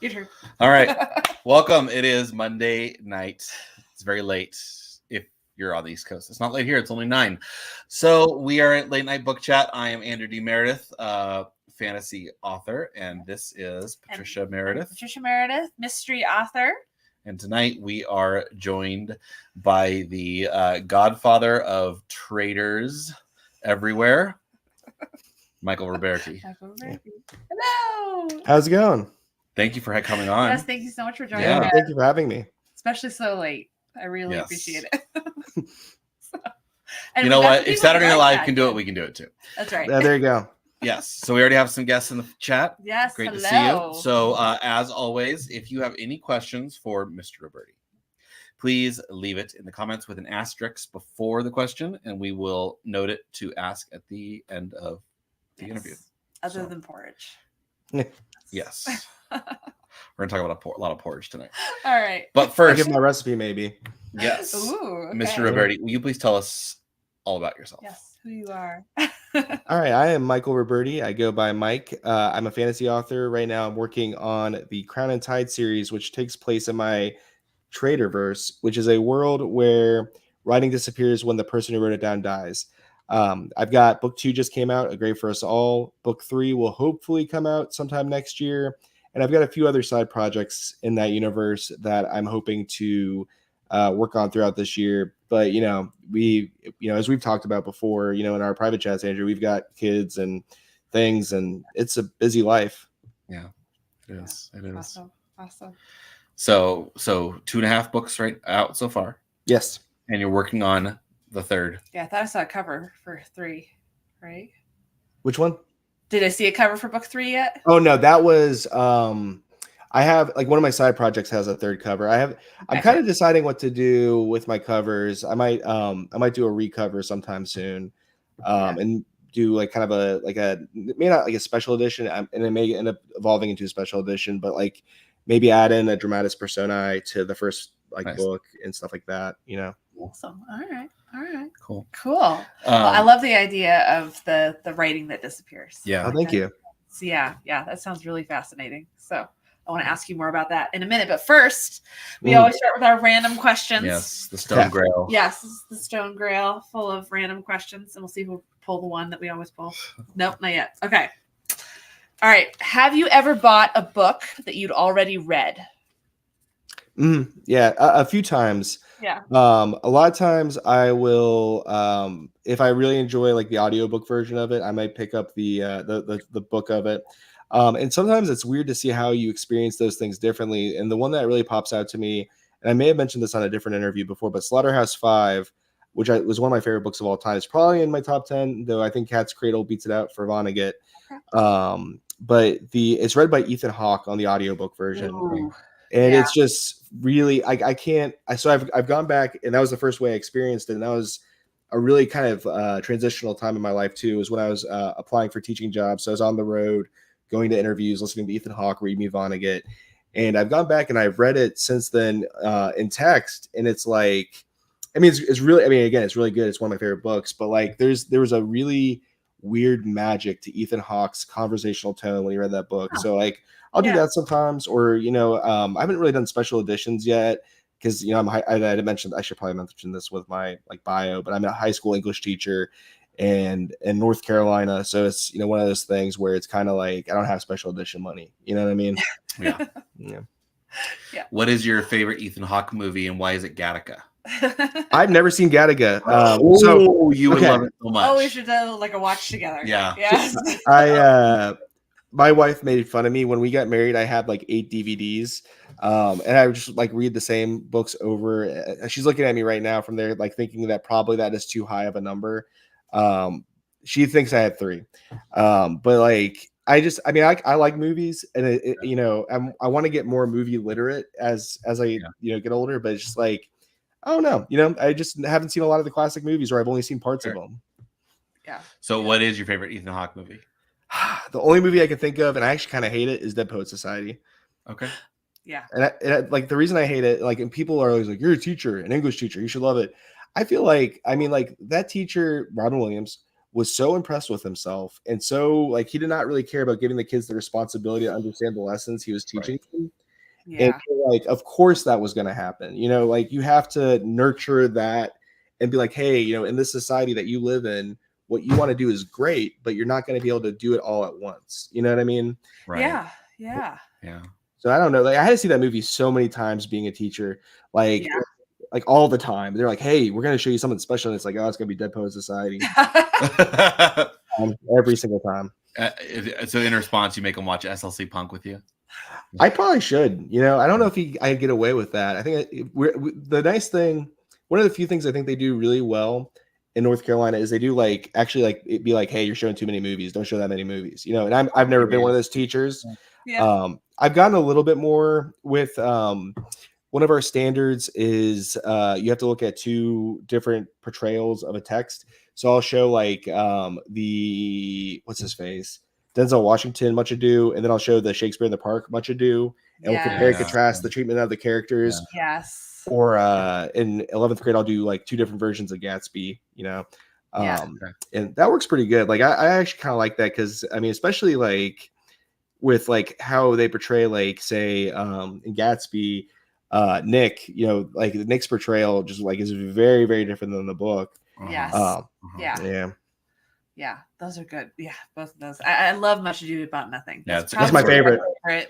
Your turn. All right. Welcome. It is Monday night. It's very late if you're on the East Coast. It's not late here. It's only 9. So we are at Late Night Book Chat. I am Andrew D Meredith, fantasy author, and this is Patricia Meredith. Patricia Meredith, mystery author. And tonight we are joined by the godfather of traders everywhere, Michael Roberti. Hello. How's it going? Thank you for coming on. Yes, thank you so much for joining Yeah, us. thank you for having me. Especially so late. I really appreciate it. And you know what? If Saturday Night Live can do it, we can do it too. That's right. There you go. Yes. So we already have some guests in the chat. Yes. Great to see you. So as always, if you have any questions for Mr. Roberti, please leave it in the comments with an asterisk before the question, and we will note it to ask at the end of the interview. Other than porridge. Yes. We're going to talk about a lot of porridge tonight. All right. But first, I'll give my recipe, maybe. Yes. Ooh, okay. Mr. Roberti, will you please tell us all about yourself? Yes, who you are. All right. I am Michael Roberti. I go by Mike. I'm a fantasy author. Right now, I'm working on the Crown and Tide series, which takes place in my Traderverse, which is a world where writing disappears when the person who wrote it down dies. I've got book 2 just came out, A Grave for Us All. Book 3 will hopefully come out sometime next year. And I've got a few other side projects in that universe that I'm hoping to work on throughout this year. But, as we've talked about before, in our private chats, Andrew, we've got kids and things, and it's a busy life. Yeah, it is. It is. Awesome. So 2.5 books right out so far. Yes. And you're working on the 3rd. Yeah, I thought I saw a cover for 3, right? Which one? Did I see a cover for book 3 yet? Oh no, that was I have one of my side projects has a 3rd cover. I'm kind of deciding what to do with my covers. I might do a recover sometime soon. And do kind of a maybe not like a special edition, and it may end up evolving into a special edition, but maybe add in a dramatis personae to the first nice. Book and stuff like that, Awesome. All right. Cool. Well, I love the idea of the writing that disappears. Yeah. Thank you. So yeah, that sounds really fascinating. So I want to ask you more about that in a minute. But first, we always start with our random questions. Yes, the Stone Grail. Yes, this is the Stone Grail full of random questions. And we'll see who pull the one that we always pull. Nope, not yet. Okay. All right. Have you ever bought a book that you'd already read? Yeah, a few times. Yeah. A lot of times I will, if I really enjoy the audiobook version of it, I might pick up the book of it. And sometimes it's weird to see how you experience those things differently. And the one that really pops out to me, and I may have mentioned this on a different interview before, but Slaughterhouse-Five, which was one of my favorite books of all time. It's probably in my top 10, though I think Cat's Cradle beats it out for Vonnegut. Okay. But it's read by Ethan Hawke on the audiobook version. Ooh. And it's just really, so I've gone back, and that was the first way I experienced it. And that was a really kind of transitional time in my life too, was when I was applying for teaching jobs. So I was on the road, going to interviews, listening to Ethan Hawke read me Vonnegut. And I've gone back and I've read it since then in text. And it's it's really, again, it's really good. It's one of my favorite books, but there was a really weird magic to Ethan Hawke's conversational tone when he read that book. So I'll do that sometimes, or I haven't really done special editions yet because I mentioned, I should probably mention this with my bio, but I'm a high school English teacher and in North Carolina, so it's one of those things where it's kind of I don't have special edition money. You know what I mean? Yeah. What is your favorite Ethan Hawke movie, and why is it Gattaca? I've never seen Gattaca. So you would love it so much. Oh, we should do a watch together. Yeah. Yes. My wife made fun of me when we got married. I had 8 DVDs, and I would just read the same books over. She's looking at me right now from there, thinking that probably that is too high of a number. She thinks I had 3, but I like movies, and I want to get more movie literate as I get older. But it's just I don't know, I just haven't seen a lot of the classic movies, or I've only seen parts of them. Yeah. So what is your favorite Ethan Hawke movie? The only movie I can think of, and I actually kind of hate it, is Dead Poet Society. Okay. Yeah. And the reason I hate it, and people are always you're a teacher, an English teacher, you should love it. I feel that teacher, Robin Williams, was so impressed with himself, and so like he did not really care about giving the kids the responsibility to understand the lessons he was teaching them. And Yeah. like, of course that was going to happen. Like you have to nurture that and be like, hey, in this society that you live in, what you want to do is great, but you're not going to be able to do it all at once. You know what I mean? Right. Yeah. Yeah. Yeah. So I don't know. Like I had to see that movie so many times being a teacher, like all the time. They're like, hey, we're going to show you something special. And it's like, oh, it's going to be Dead Poet Society. Every single time. So in response, you make him watch SLC Punk with you? I probably should. I don't know if I'd get away with that. I think the nice thing, one of the few things I think they do really well in North Carolina is they do it'd be like, hey, you're showing too many movies. Don't show that many movies. And I've never been one of those teachers. Yeah. I've gotten a little bit more with one of our standards is you have to look at 2 different portrayals of a text. So I'll show like what's his face? Denzel Washington, Much Ado, and then I'll show the Shakespeare in the Park, Much Ado, and we'll compare and contrast the treatment of the characters. Yes. Or in 11th grade, I'll do like 2 different versions of Gatsby, and that works pretty good. Like I actually kind of like that because I mean, especially like with like how they portray, like say in Gatsby, Nick, like Nick's portrayal just like is very, very different than the book. Yes. Yeah, those are good. Yeah, both of those. I love Much Ado About Nothing. That's my favorite.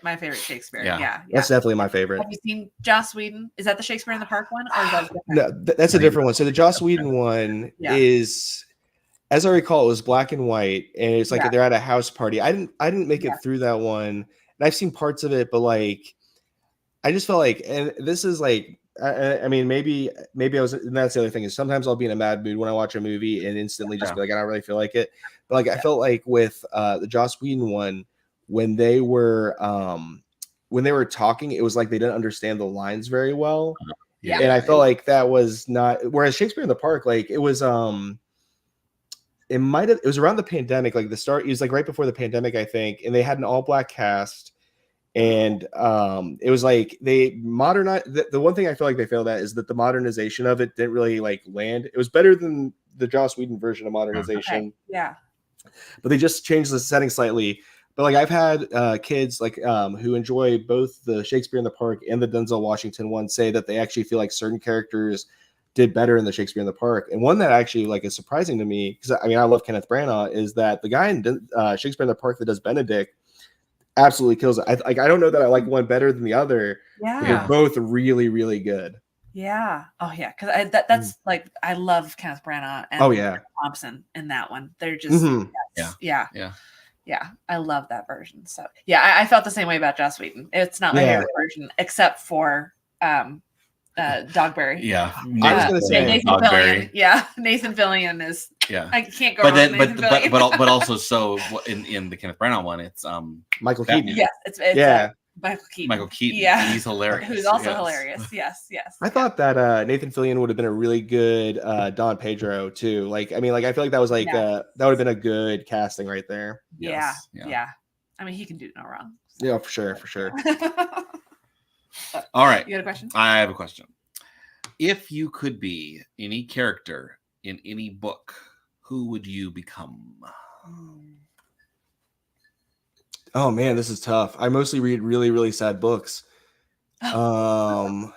My favorite Shakespeare. Yeah. That's definitely my favorite. Have you seen Joss Whedon? Is that the Shakespeare in the Park one, or is that no? That's a different one. So the Joss Whedon one is, as I recall, it was black and white, and it's like they're at a house party. I didn't make it through that one, and I've seen parts of it, but like, I just felt like, and this is like. I mean, maybe I was, and that's the other thing is sometimes I'll be in a mad mood when I watch a movie and instantly just be like, I don't really feel like it. But like, I felt like with the Joss Whedon one, when they were talking, it was like they didn't understand the lines very well. Yeah. And I felt like that was not, whereas Shakespeare in the Park, like it was, it was around the pandemic, like the start, it was like right before the pandemic, I think. And they had an all black cast. And it was like they modernized. The one thing I feel like they failed at is that the modernization of it didn't really like land. It was better than the Joss Whedon version of modernization. Okay. Yeah. But they just changed the setting slightly. But like I've had kids like who enjoy both the Shakespeare in the Park and the Denzel Washington one say that they actually feel like certain characters did better in the Shakespeare in the Park. And one that actually like is surprising to me, because I mean I love Kenneth Branagh, is that the guy in Shakespeare in the Park that does Benedict absolutely kills it. I don't know that I like one better than the other. Yeah. They're both really, really good. Yeah. Oh yeah. Because that's like I love Kenneth Branagh and Thompson in that one. They're just yeah. I love that version. So yeah, I felt the same way about Joss Whedon. It's not my favorite version, except for Dogberry. Yeah. I was gonna say Nathan Fillion. Yeah. Nathan Fillion is I can't go wrong. But also so in the Kenneth Branagh one, it's Michael Keaton. Yes, it's Michael Keaton. Yeah, he's hilarious. Who's also hilarious. Yes. I thought that Nathan Fillion would have been a really good Don Pedro too. Like, I mean, like I feel like that was like that would have been a good casting right there. Yeah. I mean, he can do no wrong. So. Yeah, for sure. All right. You got a question? I have a question. If you could be any character in any book, who would you become? Oh man, this is tough. I mostly read really, really sad books. I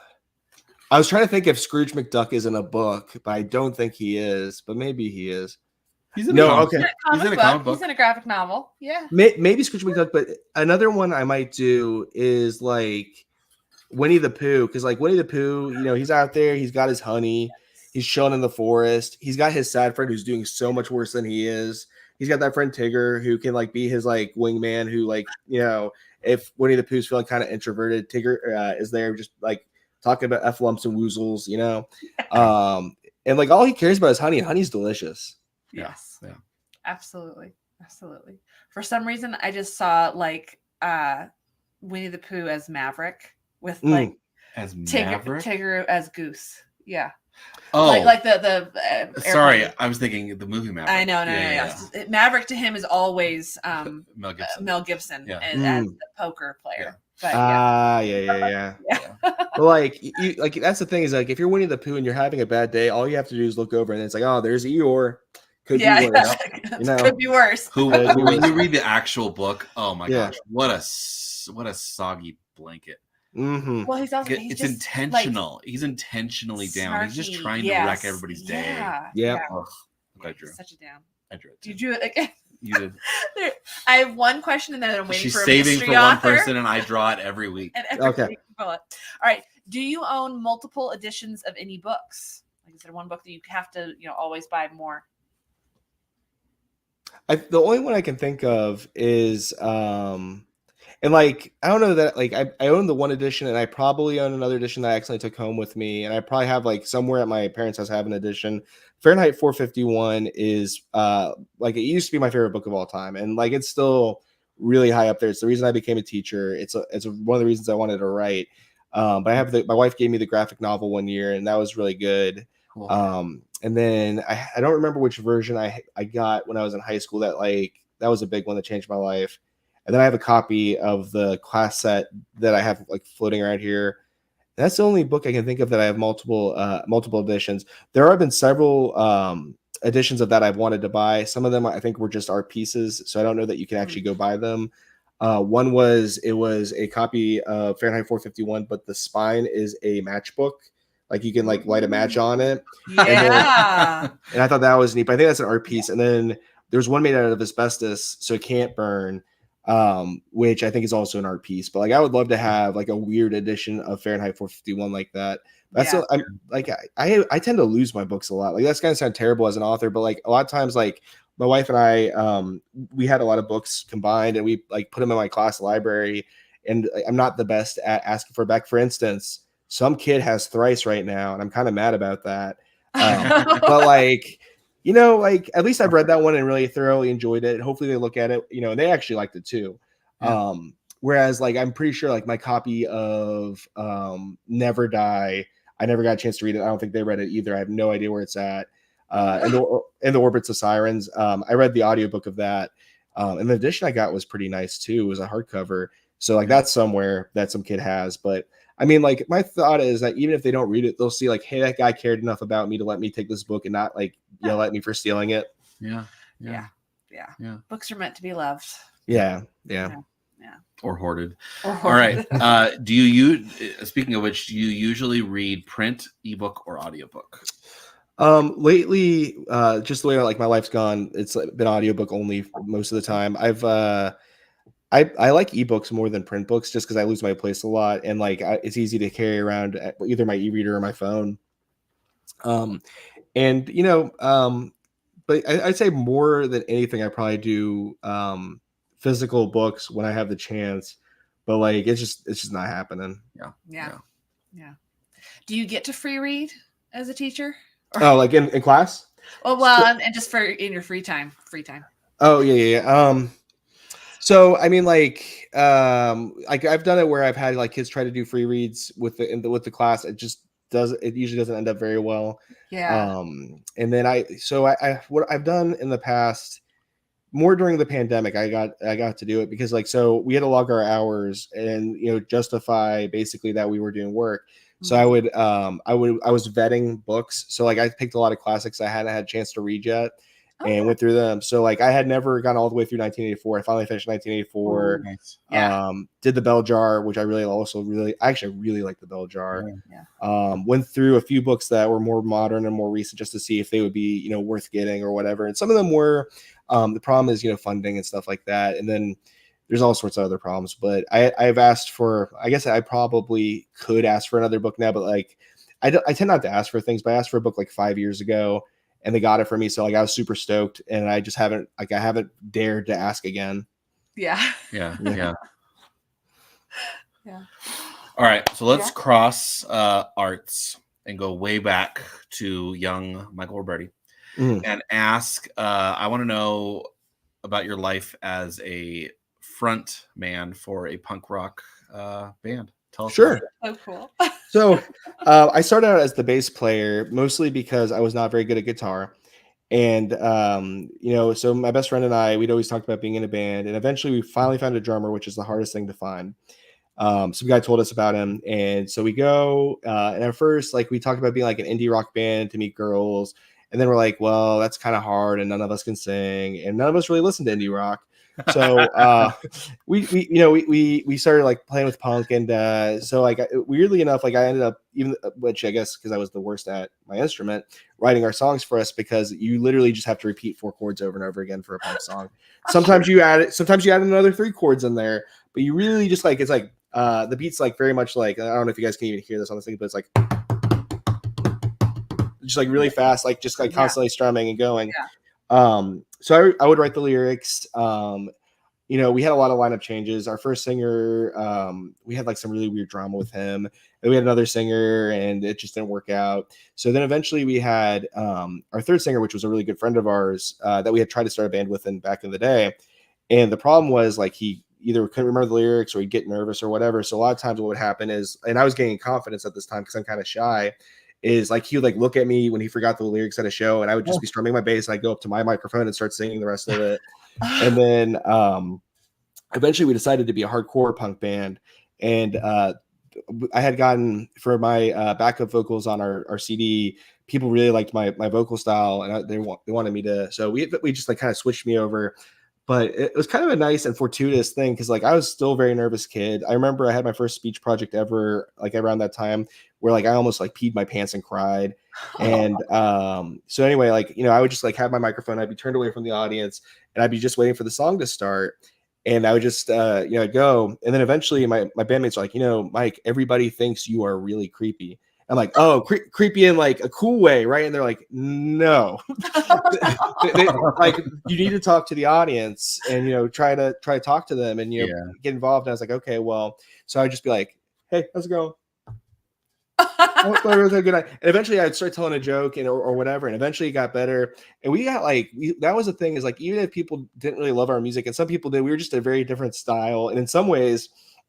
was trying to think if Scrooge McDuck is in a book, but I don't think he is. But maybe he is. He's in a comic book. He's in a graphic novel. Yeah. Maybe Scrooge McDuck, but another one I might do is like Winnie the Pooh, because like Winnie the Pooh, he's out there, he's got his honey, he's chilling in the forest, he's got his sad friend who's doing so much worse than he is. He's got that friend Tigger who can like be his like wingman, who like if Winnie the Pooh's feeling kind of introverted, Tigger is there just like talking about F-lumps and woozles, and like all he cares about is honey, and honey's delicious. Yes. Yeah. Absolutely. For some reason, I just saw like Winnie the Pooh as Maverick with like as Tigger as Goose. Yeah. Oh, like the sorry, I was thinking the movie Maverick. I know, no. Maverick to him is always Mel Gibson as the poker player. Yeah. But like, that's the thing is like if you're Winnie the Pooh and you're having a bad day, all you have to do is look over and it's like, oh, there's Eeyore Could yeah, be worse. yeah. You know. Could be worse. When you read the actual book, oh my Yeah. gosh, what a soggy blanket. Mm-hmm. Well, he's It's just, intentional. Like, he's intentionally down. He's just snarky, trying to wreck everybody's day. Yeah. Yeah. Ugh, Yeah, I drew. he's such a down. I drew it. You Too. drew it again. You did. I have one question and then I'm waiting She's for a saving mystery for one author. person, and I draw it every week. And every Okay. week you pull it. All right. Do you own multiple editions of any books? Like, is there one book that you have to, always buy more? The only one I can think of is and like I don't know that like I own the one edition, and I probably own another edition that I accidentally took home with me, and I probably have like somewhere at my parents' house I have an edition. Fahrenheit 451 is like it used to be my favorite book of all time, and like it's still really high up there. It's the reason I became a teacher. It's one of the reasons I wanted to write. But I have my wife gave me the graphic novel one year, and that was really good. Cool. And then I don't remember which version I got when I was in high school that was a big one that changed my life. And then I have a copy of the class set that I have like floating around here. And that's the only book I can think of that I have multiple editions. There have been several editions of that I've wanted to buy. Some of them I think were just art pieces, so I don't know that you can actually go buy them. One was a copy of Fahrenheit 451, but the spine is a matchbook. Like you can like light a match on it. Yeah. And I thought that was neat. But I think that's an art piece. And then there's one made out of asbestos, so it can't burn, which I think is also an art piece. But like I would love to have like a weird edition of Fahrenheit 451 like that. That's I'm like I tend to lose my books a lot. Like that's gonna sound terrible as an author, but like a lot of times like my wife and I we had a lot of books combined, and we like put them in my class library. And I'm not the best at asking for back. For instance, some kid has Thrice right now, and I'm kind of mad about that. But like, like at least I've read that one and really thoroughly enjoyed it. Hopefully they look at it, and they actually liked it too. Yeah. Whereas like I'm pretty sure like my copy of Never Die, I never got a chance to read it. I don't think they read it either. I have no idea where it's at. And the Orbits of Sirens. I read the audiobook of that. And the edition I got was pretty nice too. It was a hardcover. So like that's somewhere that some kid has. But I mean, like my thought is that even if they don't read it, they'll see like, hey, that guy cared enough about me to let me take this book and not like yell at me for stealing it. Yeah. Books are meant to be loved. Yeah. Or hoarded. All right. Do you speaking of which, do you usually read print, ebook, or audiobook? Lately, just the way like my life's gone, it's been audiobook only most of the time. I like ebooks more than print books just because I lose my place a lot, and like it's easy to carry around either my e-reader or my phone. But I'd say more than anything, I probably do physical books when I have the chance. But like it's just not happening. Yeah. Do you get to free read as a teacher? Oh, like in class? Oh well, and just for in your free time. Oh yeah. So I mean, like I've done it where I've had like kids try to do free reads with the class. It usually doesn't end up very well. Yeah. And then what I've done in the past, more during the pandemic, I got to do it because like so we had to log our hours and justify basically that we were doing work. So I was vetting books. So like I picked a lot of classics I hadn't had a chance to read yet. And went through them. So like I had never gone all the way through 1984. I finally finished 1984. Nice. Yeah. Did the Bell Jar, which I really like the Bell Jar. Yeah. Went through a few books that were more modern and more recent just to see if they would be, worth getting or whatever. And some of them were. The problem is, funding and stuff like that. And then there's all sorts of other problems. But I've asked for, I guess I probably could ask for another book now, but like I tend not to ask for things, but I asked for a book like 5 years ago. And they got it for me, so like I was super stoked, and I just haven't dared to ask again. Yeah. All right, so let's cross arts and go way back to young Michael Roberti and ask. I want to know about your life as a front man for a punk rock band. Tell us. Sure. So cool. So I started out as the bass player, mostly because I was not very good at guitar. And, so my best friend and I, we'd always talked about being in a band. And eventually we finally found a drummer, which is the hardest thing to find. Some guy told us about him. And so we go, and at first, like we talked about being like an indie rock band to meet girls. And then we're like, well, that's kind of hard, and none of us can sing, and none of us really listen to indie rock. So we started like playing with punk, and so like weirdly enough, like I ended up, even, which I guess because I was the worst at my instrument, writing our songs for us, because you literally just have to repeat 4 chords over and over again for a punk song. Sometimes you add another 3 chords in there, but you really just like, it's like the beat's like very much like, I don't know if you guys can even hear this on this thing, but it's like just like really fast, like just like constantly strumming and going. So I would write the lyrics. We had a lot of lineup changes. Our first singer, we had like some really weird drama with him. And we had another singer, and it just didn't work out. So then eventually we had our third singer, which was a really good friend of ours that we had tried to start a band with back in the day. And the problem was like he either couldn't remember the lyrics or he'd get nervous or whatever. So a lot of times what would happen is, and I was gaining confidence at this time because I'm kind of shy, is like he would like look at me when he forgot the lyrics at a show, and I would just be strumming my bass, and I'd go up to my microphone and start singing the rest of it. And then eventually we decided to be a hardcore punk band, and I had gotten for my backup vocals on our CD. People really liked my vocal style, and they wanted me to. So we just like kind of switched me over. But it was kind of a nice and fortuitous thing, because like I was still a very nervous kid. I remember I had my first speech project ever, like around that time, where like I almost like peed my pants and cried. And so anyway, like, I would just like have my microphone, I'd be turned away from the audience, and I'd be just waiting for the song to start. And I would just I'd go. And then eventually my bandmates are like, Mike, everybody thinks you are really creepy. I'm like, oh, creepy in like a cool way, right? And they're like, no, like you need to talk to the audience and try to talk to them and get involved. And I was like, okay, well, so I'd just be like, hey, how's it going? Good night. And eventually I'd start telling a joke or whatever, and eventually it got better. And we got like that was the thing, is like, even if people didn't really love our music, and some people did, we were just a very different style, and in some ways,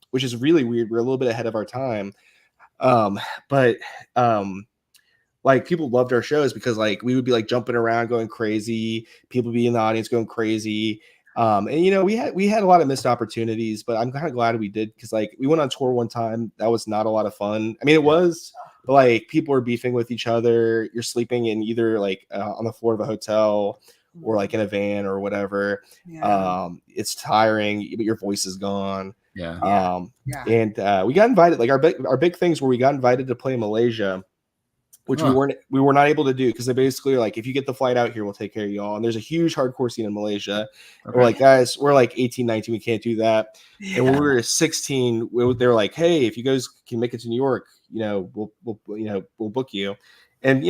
which is really weird, we're a little bit ahead of our time. But like people loved our shows because like we would be like jumping around going crazy, people be in the audience going crazy. And we had a lot of missed opportunities, but I'm kind of glad we did, because like we went on tour one time. That was not a lot of fun. I mean, it was, but like people were beefing with each other. You're sleeping in either like on the floor of a hotel or like in a van or whatever. It's tiring, but your voice is gone. And we got invited, like our big things where we got invited to play in Malaysia, which we were not able to do, because they basically are like, if you get the flight out here, we'll take care of you all. And there's a huge hardcore scene in Malaysia. Okay. We're like, guys, we're like 18, 19, we can't do that. And when we were 16, they were like, hey, if you guys can make it to New York, we'll book you. And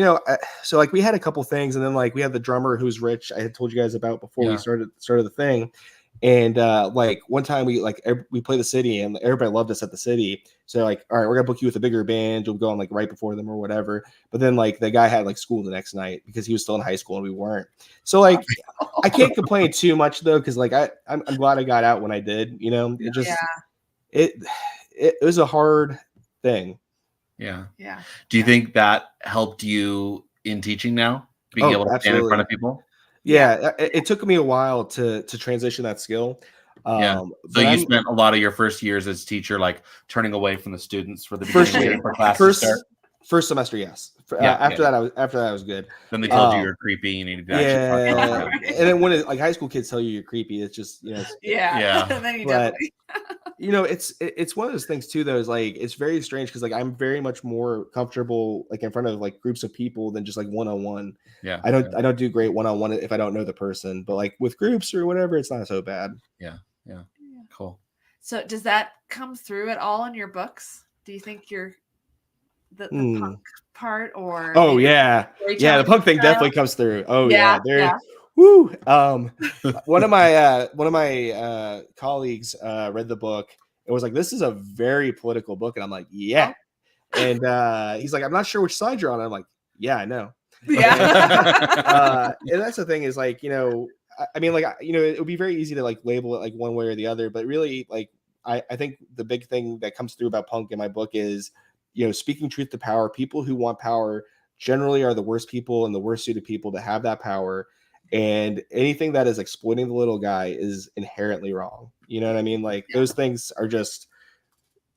so like we had a couple things, and then like we had the drummer who's Rich, I had told you guys about before we started the thing. And like one time we play the city, and everybody loved us at the city. So like, all right, we're gonna book you with a bigger band. You'll go on like right before them or whatever. But then like the guy had like school the next night because he was still in high school and we weren't. So like I can't complain too much though, because like I'm glad I got out when I did. It just it was a hard thing. Yeah. Do you think that helped you in teaching now, being able to stand in front of people? Yeah, it took me a while to transition that skill. So you spent a lot of your first years as teacher like turning away from the students for the beginning for class to start? First semester, yes. After that I was good. Then they told you you're creepy. You needed to actually talk to and then when like high school kids tell you you're creepy, it's just And then you definitely. It's one of those things too, though, is like it's very strange, because like I'm very much more comfortable like in front of like groups of people than just like one-on-one. I don't do great one-on-one if I don't know the person, but like with groups or whatever, it's not so bad. Cool. So does that come through at all in your books? Do you think you're the punk part, or the punk thing definitely comes through. Woo. One of my colleagues read the book and was like, this is a very political book, and I'm like, and he's like, I'm not sure which side you're on. I'm like, I know. And that's the thing, is like, I mean, like, it would be very easy to like label it like one way or the other, but really like I think the big thing that comes through about punk in my book is speaking truth to power. People who want power generally are the worst people and the worst suited people to have that power. And anything that is exploiting the little guy is inherently wrong. You know what I mean? Like those things are just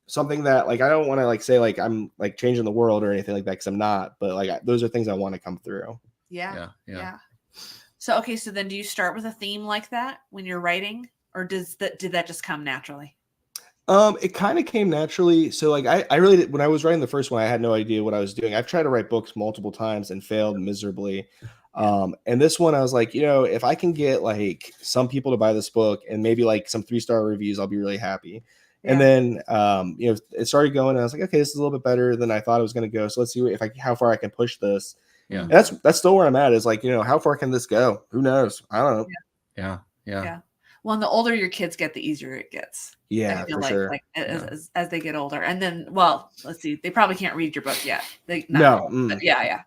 something that like I don't want to like say like I'm like changing the world or anything like that, because I'm not. But like those are things I want to come through. Yeah. Yeah. So okay, so then do you start with a theme like that when you're writing, or did that just come naturally? It kind of came naturally. So like I really did, when I was writing the first one, I had no idea what I was doing. I've tried to write books multiple times and failed miserably. And this one I was like, if I can get like some people to buy this book and maybe like some 3-star reviews, I'll be really happy. And then it started going and I was like, okay, this is a little bit better than I thought it was going to go. So let's see how far I can push this. Yeah. And that's still where I'm at, is like, how far can this go? Who knows? I don't know. Yeah. Well, and the older your kids get, the easier it gets. Yeah, for sure. Like as they get older, and then, well, let's see, they probably can't read your book yet. No. Yeah.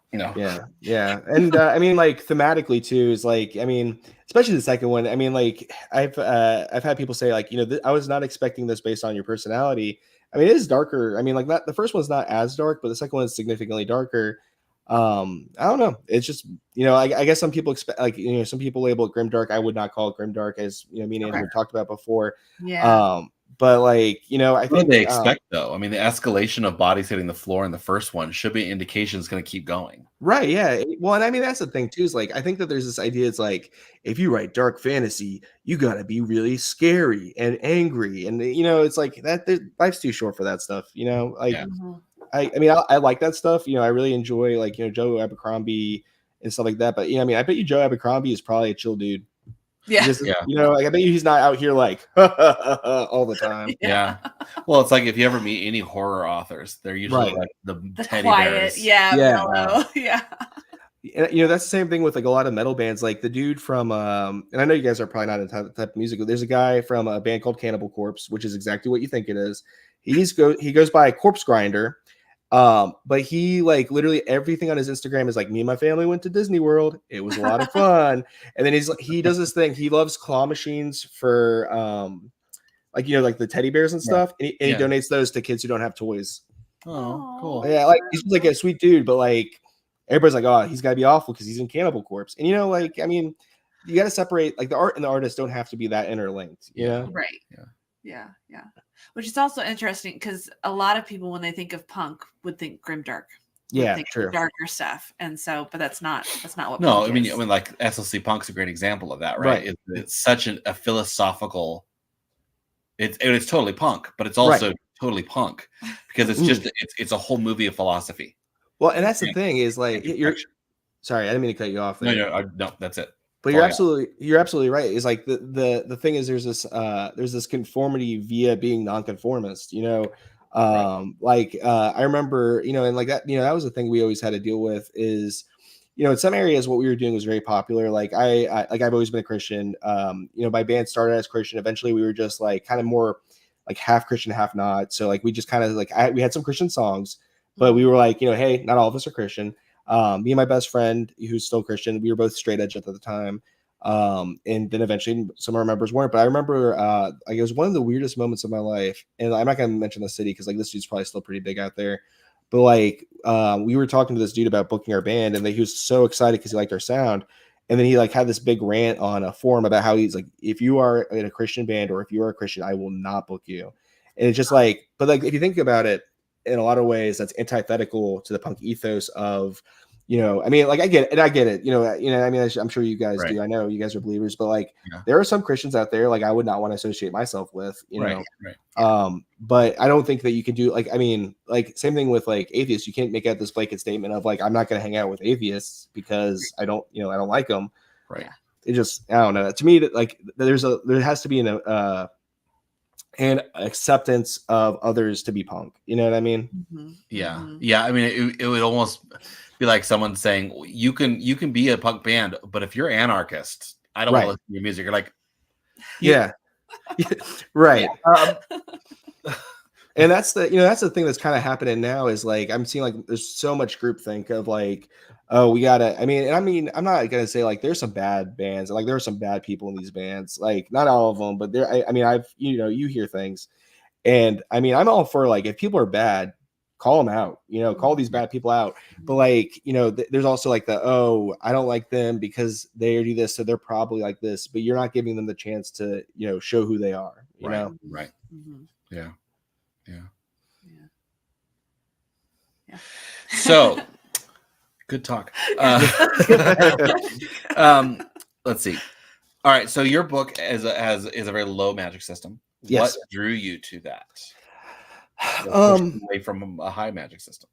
Yeah. And I mean, like thematically too is like, I mean, especially the second one. I mean, like I've had people say like, I was not expecting this based on your personality. I mean, it is darker. I mean, like the first one's not as dark, but the second one is significantly darker. I don't know. It's just, I guess some people expect, like, some people label it grimdark. I would not call it grimdark, as me and Andrew talked about before. Yeah. But like, I What think do they expect though? I mean, the escalation of bodies hitting the floor in the first one should be an indication it's going to keep going. Right. Yeah. Well, and I mean, that's the thing too, is like, I think that there's this idea. It's like, if you write dark fantasy, you got to be really scary and angry. And, it's like life's too short for that stuff, like, I mean, I like that stuff. I really enjoy like, Joe Abercrombie and stuff like that. But, I mean, I bet you Joe Abercrombie is probably a chill dude. Yeah. Like I bet you he's not out here like all the time. Yeah. Well, it's like if you ever meet any horror authors, they're usually like the teddy quiet, bears. mellow. Yeah. And that's the same thing with like a lot of metal bands. Like the dude from and I know you guys are probably not into that type of music, but there's a guy from a band called Cannibal Corpse, which is exactly what you think it is. He goes by Corpse Grinder. But he like literally everything on his Instagram is like, me and my family went to Disney World. It was a lot of fun. And then he does this thing. He loves claw machines for like like the teddy bears and stuff. And he donates those to kids who don't have toys. Oh, cool. Yeah, like he's just like a sweet dude, but like everybody's like, oh, he's gotta be awful because he's in Cannibal Corpse. And like, I mean, you gotta separate, like the art and the artist don't have to be that interlinked, Right. Yeah. Which is also interesting because a lot of people, when they think of punk, would think grimdark. True. Darker stuff, and so, but that's not what. No, punk I mean, is. like SLC Punk's a great example of that, right? It's such a philosophical. It's totally punk, but it's also totally punk because it's just it's a whole movie of philosophy. Well, and that's the thing is like you're. Sorry, I didn't mean to cut you off there. No, that's it. But you're absolutely right. It's like the thing is there's this conformity via being nonconformist, like I remember, and like that, that was the thing we always had to deal with is, in some areas what we were doing was very popular. Like I've always been a Christian. My band started as Christian. Eventually we were just like kind of more like half Christian, half not. So like we just kind of like we had some Christian songs, but we were like, hey, not all of us are Christian. Me and my best friend, who's still Christian, we were both straight edge at the time. And then eventually some of our members weren't. But I remember like it was one of the weirdest moments of my life. And I'm not going to mention the city because like this dude's probably still pretty big out there. But like we were talking to this dude about booking our band, and he was so excited because he liked our sound. And then he like had this big rant on a forum about how he's like, if you are in a Christian band or if you are a Christian, I will not book you. And it's just like, but like if you think about it, in a lot of ways, that's antithetical to the punk ethos of, I mean, like I get it. I mean, I'm sure you guys do. I know you guys are believers, but like there are some Christians out there, like I would not want to associate myself with, but I don't think that you can do like, I mean, like same thing with like atheists. You can't make out this blanket statement of like, I'm not going to hang out with atheists because I don't like them. Right. It just, I don't know. To me, that like there has to be an acceptance of others to be punk. You know what I mean? Mm-hmm. Yeah. Mm-hmm. Yeah. I mean, it would almost be like someone saying you can be a punk band, but if you're anarchist, I don't want to listen to your music. You're like, yeah. Right. And that's the thing that's kind of happening now is like, I'm seeing like, there's so much groupthink of like, oh, we gotta, I mean, I'm not going to say like, there's some bad bands. Like there are some bad people in these bands, like not all of them, but I mean, you hear things, and I mean, I'm all for like, if people are bad, call them out, call these bad people out. But like, there's also like I don't like them because they do this, so they're probably like this, but you're not giving them the chance to, show who they are, you know? Right. Mm-hmm. Yeah. Yeah. So Good talk. Yeah. Let's see. All right, so your book is a very low magic system. Yes. What drew you to that? Away from a high magic system.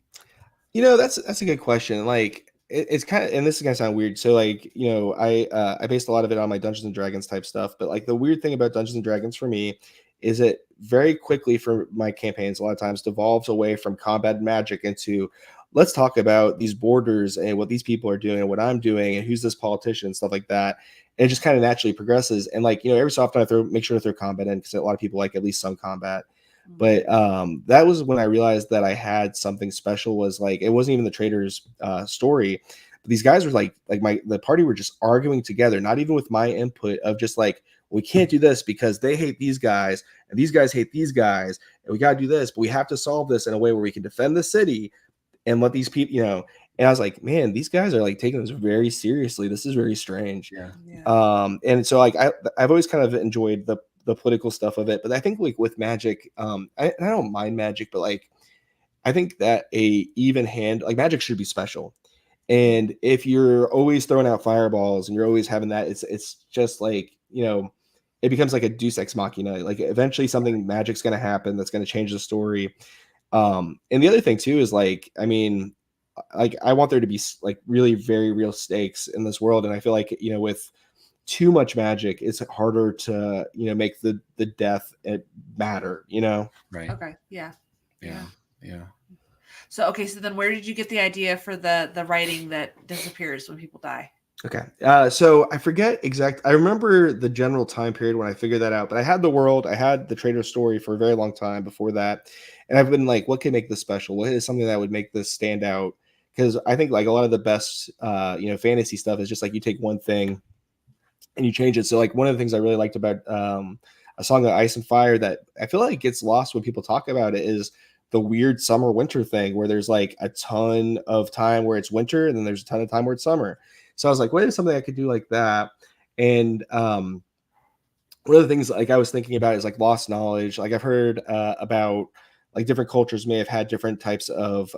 That's a good question. Like it's kind of, and this is gonna sound weird. So like, I based a lot of it on my Dungeons and Dragons type stuff. But like the weird thing about Dungeons and Dragons for me is it very quickly for my campaigns a lot of times devolves away from combat and magic into let's talk about these borders and what these people are doing and what I'm doing and who's this politician and stuff like that. And it just kind of naturally progresses. And like, every so often I make sure to throw combat in because a lot of people like at least some combat. But that was when I realized that I had something special. Was like it wasn't even the trader's story, but these guys were like the party were just arguing together, not even with my input of just like we can't do this because they hate these guys and these guys hate these guys and we got to do this, but we have to solve this in a way where we can defend the city and let these people, And I was like, man, these guys are like taking this very seriously. This is very strange. Yeah. And so like I've always kind of enjoyed the political stuff of it, but I think like with magic, I don't mind magic, but like I think that a even hand like magic should be special. And if you're always throwing out fireballs and you're always having that, it's just like, it becomes like a deus ex machina. Like eventually something magic's going to happen that's going to change the story. And the other thing too is like, I mean, like I want there to be like really very real stakes in this world. And I feel like, with too much magic, it's harder to, make the death matter, Right. Okay. Yeah. So then where did you get the idea for the writing that disappears when people die? Okay. So I forget I remember the general time period when I figured that out, but I had the world, I had the trader story for a very long time before that. And I've been like, what can make this special? What is something that would make this stand out? Because I think like a lot of the best, fantasy stuff is just like you take one thing and you change it. So like one of the things I really liked about A Song of Ice and Fire that I feel like gets lost when people talk about it is the weird summer winter thing where there's like a ton of time where it's winter and then there's a ton of time where it's summer. So I was like, what is something I could do like that? And one of the things like I was thinking about is like lost knowledge. Like I've heard about like different cultures may have had different types of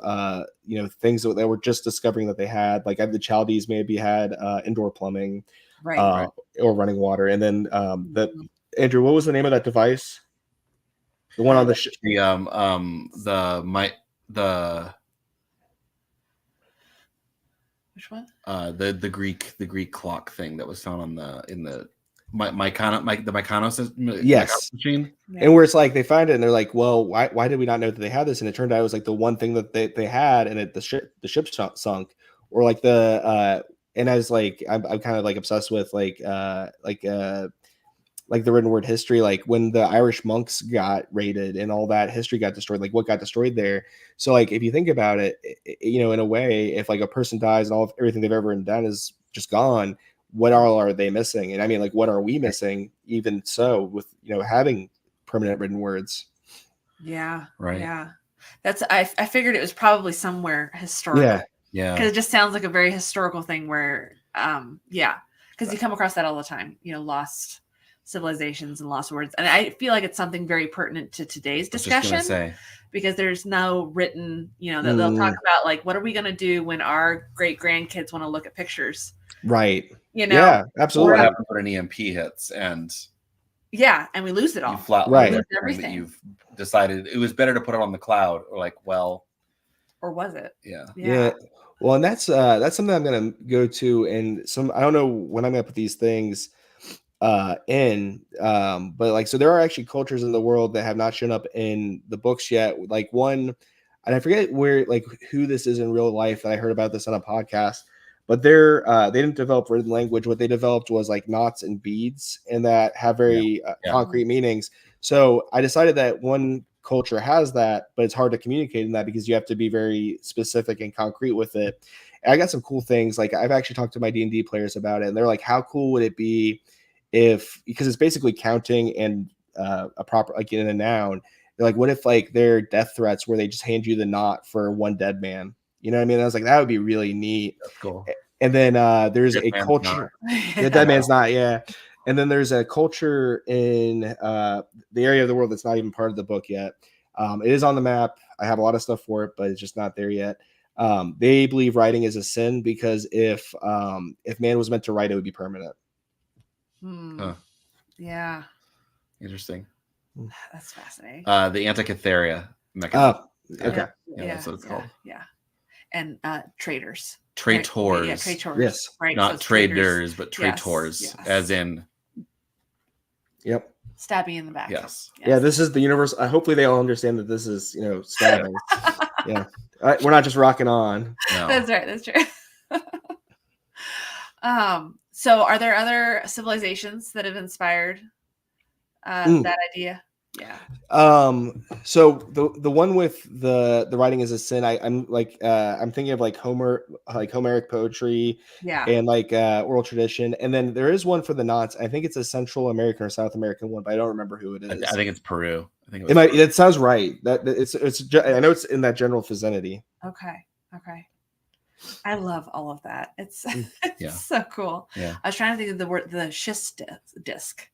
things that they were just discovering that they had. Like the Chaldees maybe had indoor plumbing, Right. or running water. And then Andrew, what was the name of that device? The one on the which one? The Greek clock thing that was found on the Mykonos yes machine. Yeah. And where it's like they find it and they're like, well, why did we not know that they had this? And it turned out it was like the one thing that they had, and the ship sunk, or like and I was like, I'm kind of like obsessed with like the written word history, like when the Irish monks got raided and all that history got destroyed, like what got destroyed there. So like if you think about it, in a way, if like a person dies and everything they've ever done is just gone, what are they missing? And I mean, like, what are we missing? Even so, with having permanent written words. Yeah. Right. Yeah. That's I figured it was probably somewhere historical. Yeah. Because it just sounds like a very historical thing where because you come across that all the time, lost civilizations and lost words. And I feel like it's something very pertinent to today's discussion because there's no written, they'll talk about like, what are we going to do when our great grandkids want to look at pictures? Right. Yeah, absolutely. What happens when an EMP hits and we lose it all. You flat right. Everything. You've decided it was better to put it on the cloud, or like, well, or was it? Yeah. Well, and that's something I'm gonna go to, and I don't know when I'm gonna put these things in, but like, so there are actually cultures in the world that have not shown up in the books yet. Like one, and I forget who this is in real life. And I heard about this on a podcast, but they didn't develop written language. What they developed was like knots and beads, and that have very concrete meanings. So I decided that one culture has that, but it's hard to communicate in that because you have to be very specific and concrete with it. And I got some cool things. Like I've actually talked to my D&D players about it, and they're like, how cool would it be because it's basically counting and a proper, like in a noun. They're like, what if like their death threats where they just hand you the knot for one dead man? You know what I mean? I was like, that would be really neat. That's cool. And then there's a culture. The dead man's not, yeah. And then there's a culture in the area of the world that's not even part of the book yet. It is on the map. I have a lot of stuff for it, but it's just not there yet. They believe writing is a sin because if man was meant to write, it would be permanent. Huh. Yeah. Interesting. That's fascinating. The Antikythera mechanism. Okay. Yeah, that's what it's called. Yeah. And traitors. Traitors. Right? Yeah, traitors. Yes. Right. Not so traders, but traitors, yes. as in. Yep. Stabbing in the back. Yes. Yeah, this is the universe. Hopefully they all understand that this is, stabbing. Yeah. We're not just rocking on. No. That's right. That's true. So are there other civilizations that have inspired that idea? Yeah. So the one with the writing is a sin, I'm thinking of like Homeric poetry, and like oral tradition, and then there is one for the knots. I think it's a Central American or South American one, but I don't remember who it is. I think it's Peru. I think it sounds right. That it's I know it's in that general vicinity. Okay. I love all of that. It's Yeah. so cool. Yeah. I was trying to think of the word, the schist disc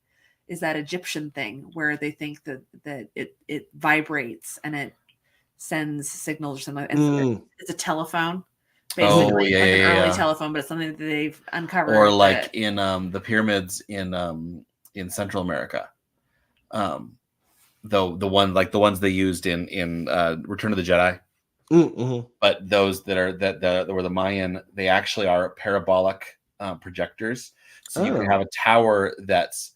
is that Egyptian thing where they think that it vibrates and it sends signals or something. And it's a telephone, basically, an early telephone, but it's something that they've uncovered. Or like in the pyramids in Central America. Though the ones they used in Return of the Jedi. Mm-hmm. But those that were the Mayan, they actually are parabolic projectors. So you can have a tower that's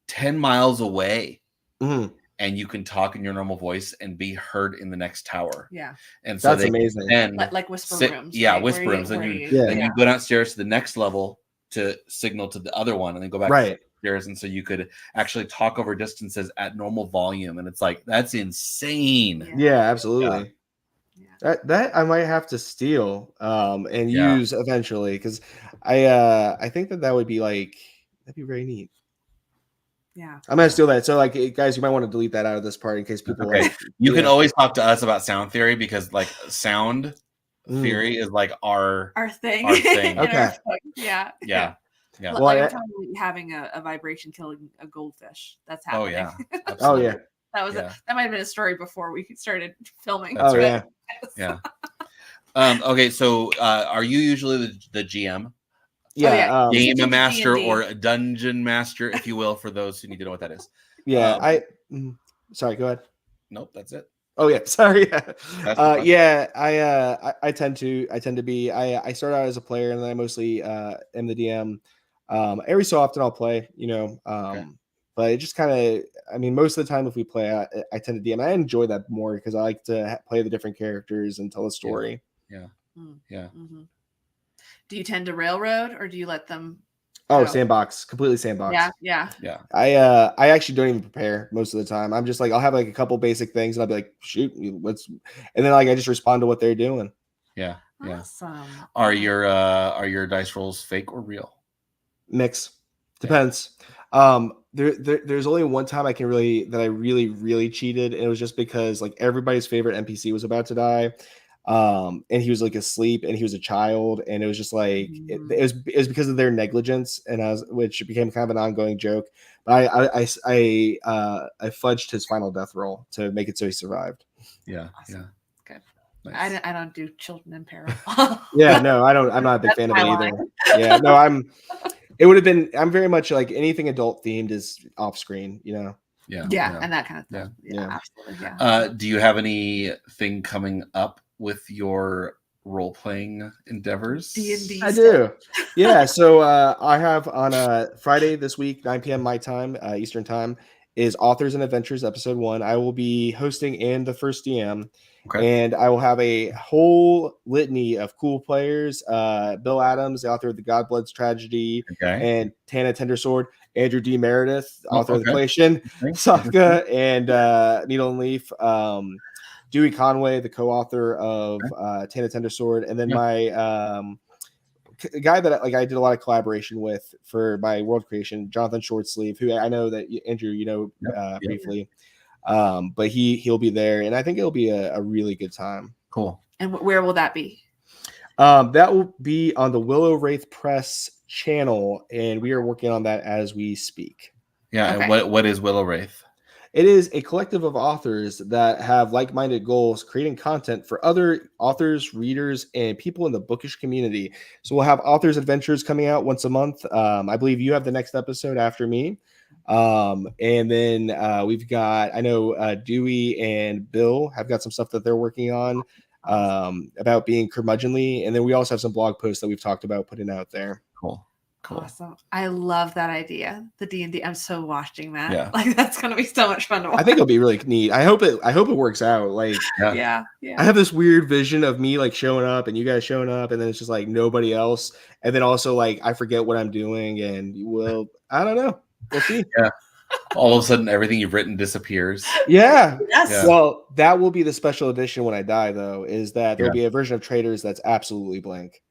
10 miles away, and you can talk in your normal voice and be heard in the next tower. Yeah. And so that's amazing. Then like whisper rooms. Yeah, right? whisper rooms. Then you go downstairs to the next level to signal to the other one, and then go back upstairs. And so you could actually talk over distances at normal volume. And it's like, that's insane. Yeah, absolutely. That I might have to steal and use eventually, because I think that would be that'd be very neat. Yeah, I'm gonna steal that. So guys, you might want to delete that out of this part in case people you can always talk to us about sound theory, because sound theory is like our thing. Okay. Yeah. Well, like having a vibration killing a goldfish. That's happening. Oh yeah. That might have been a story before we started filming. That's right. Yeah. Okay, so are you usually the GM? Yeah. Game master or a dungeon master, if you will, for those who need to know what that is. Yeah. Sorry, go ahead. Nope, that's it. Oh yeah, sorry. I tend to be. I start out as a player, and then I mostly am the DM. Every so often I'll play, but it just kind of, most of the time if we play, I tend to DM. I enjoy that more because I like to play the different characters and tell a story. Yeah. Mm-hmm. Do you tend to railroad, or do you let them? Sandbox, completely sandbox. Yeah. I actually don't even prepare most of the time. I'm just I'll have a couple basic things, and I'll be like, shoot, let's, and then I just respond to what they're doing. Yeah. Awesome. Are your dice rolls fake or real? Mix. Depends. There's only one time I really cheated, and it was just because everybody's favorite NPC was about to die. And he was asleep, and he was a child, and it was just it was because of their negligence, and which became kind of an ongoing joke. But I fudged his final death roll to make it so he survived. Yeah. Awesome. Good. Nice. I don't do children in peril. Yeah, no, I don't. I'm not a big fan of it either. Yeah, no, it would have been. I'm very much anything adult themed is off screen. Yeah, and that kind of stuff. Yeah, absolutely. Yeah. Do you have anything coming up with your role-playing endeavors? D&D. I do. Yeah, so I have on Friday this week, 9 p.m. my time, Eastern time, is Authors and Adventures episode 1. I will be hosting and the first DM. Okay. And I will have a whole litany of cool players. Bill Adams, the author of The Godbloods Tragedy, and Tana Tendersword, Andrew D. Meredith, author of The Collation, Safka, and Needle and Leaf. Dewey Conway, the co-author of Tana Tendersword, and then my guy that I did a lot of collaboration with for my world creation, Jonathan Shortsleeve, who I know that Andrew briefly, but he'll be there, and I think it'll be a really good time. Cool. And where will that be? That will be on the Willow Wraith Press channel, and we are working on that as we speak. Yeah, and what is Willow Wraith? It is a collective of authors that have like-minded goals, creating content for other authors, readers, and people in the bookish community. So we'll have authors' adventures coming out once a month. I believe you have the next episode after me. And then we've got, I know Dewey and Bill have got some stuff that they're working on about being curmudgeonly. And then we also have some blog posts that we've talked about putting out there. Cool. Awesome. I love that idea. The D&D. I'm so watching that. Yeah. Like that's going to be so much fun to watch. I think it'll be really neat. I hope it works out. Like, yeah. I have this weird vision of me like showing up and you guys showing up, and then it's just like nobody else. And then also like I forget what I'm doing, and I don't know. We'll see. Yeah. All of a sudden, everything you've written disappears. Yeah. Yes. Yeah. Well, that will be the special edition when I die, though. Is that there'll Yeah. be a version of Traders that's absolutely blank.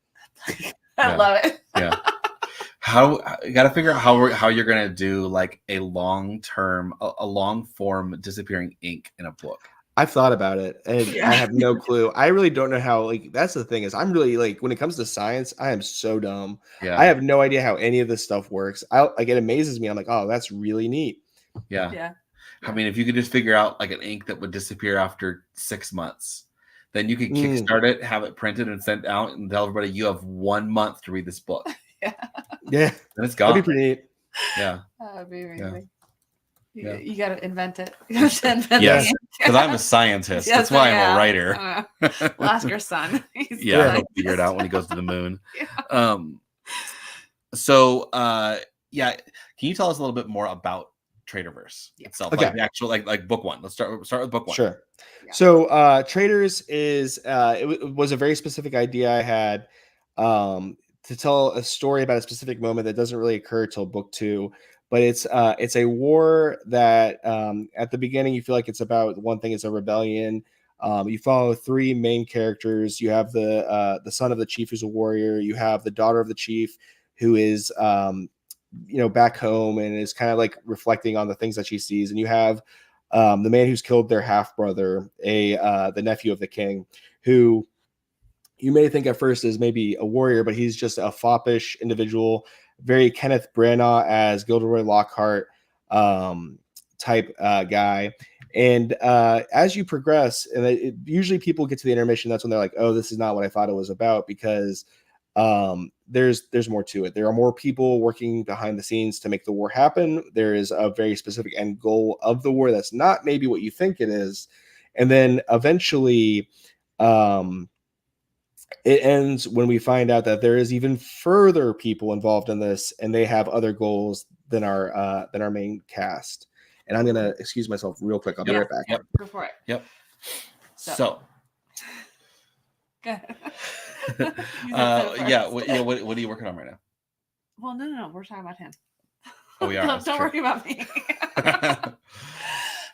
I love it. Yeah. You got to figure out how you're gonna do like a long form disappearing ink in a book. I've thought about it, and Yeah. I have no clue. I really don't know how. Like that's the thing is, I'm really like when it comes to science, I am so dumb. Yeah. I have no idea how any of this stuff works. It amazes me. I'm like, oh, that's really neat. Yeah. Yeah. I mean, if you could just figure out like an ink that would disappear after 6 months, then you could kickstart it, have it printed and sent out, and tell everybody you have 1 month to read this book. Yeah. Yeah. Then it's gone. That'd be pretty neat. Yeah. That would be amazing. Yeah. You got to invent it. You have to invent Yes, it. because I'm a scientist. Yes, That's why I'm yeah. a writer. We'll ask your son. He's Yeah, the he'll figure it out when he goes to the moon. Yeah. Yeah. Can you tell us a little bit more about Traderverse itself? Okay. Like the actual like book one. Let's start with book one. Sure. Yeah. So Traders is it was a very specific idea I had to tell a story about a specific moment that doesn't really occur till book 2. But it's a war that at the beginning you feel like it's about one thing. It's a rebellion. You follow 3 main characters. You have the son of the chief who's a warrior. You have the daughter of the chief who is back home and is kind of like reflecting on the things that she sees. And you have the man who's killed their half brother, the nephew of the king, who you may think at first is maybe a warrior, but he's just a foppish individual, very Kenneth Branagh as Gilderoy Lockhart type guy. And as you progress, and usually people get to the intermission, that's when they're like, oh, this is not what I thought it was about, because there's more to it. There are more people working behind the scenes to make the war happen. There is a very specific end goal of the war that's not maybe what you think it is. And then eventually it ends when we find out that there is even further people involved in this, and they have other goals than our main cast. And I'm gonna excuse myself real quick. I'll be right back. Yep. Go for it. Yep. So. Go ahead. Yeah. What are you working on right now? Well, no. We're talking about him. Oh, we are. Don't worry about me.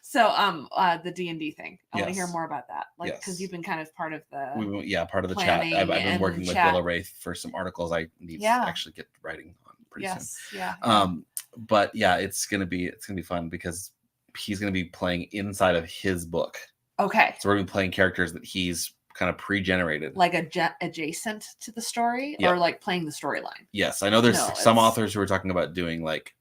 So, the D&D thing. I want to hear more about that, like because you've been kind of part of the part of the chat. I've been working with Willow Wraith for some articles I need to actually get writing on pretty soon. Yeah. But yeah, it's gonna be fun because he's gonna be playing inside of his book. Okay. So we're gonna be playing characters that he's kind of pre-generated, like adjacent to the story, or like playing the storyline. Yes, I know there's some authors who are talking about doing like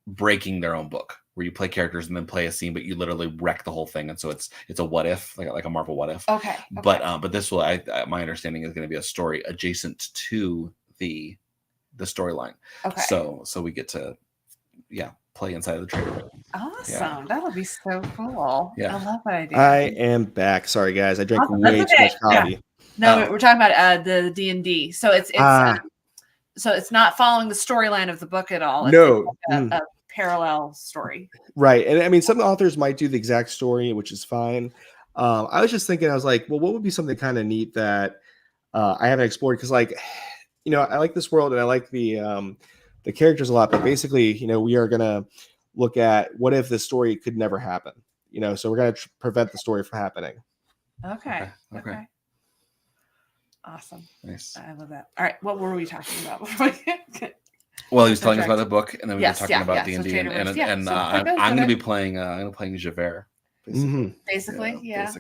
breaking their own book, where you play characters and then play a scene, but you literally wreck the whole thing, and so it's a what if, like a Marvel what if. Okay. But this will, my understanding is going to be a story adjacent to the storyline. Okay. So we get to play inside of the trailer. Awesome. That'll be so cool. Yeah. I love that idea. I am back. Sorry guys, I drank way too much coffee. Yeah. No, we're talking about the D&D. So it's not following the storyline of the book at all. It's a parallel story. Right. And I mean, some authors might do the exact story, which is fine. I was just thinking, I was like, well, what would be something kind of neat that I haven't explored? Because I like this world and I like the characters a lot, but basically, we are going to look at what if this story could never happen, so we're going to prevent the story from happening. Okay. Awesome. Nice. I love that. All right. What were we talking about before we get... Well, he was telling us about the book, and then we were talking about D&D, so and I'm going to be playing Javert. Basically, yeah.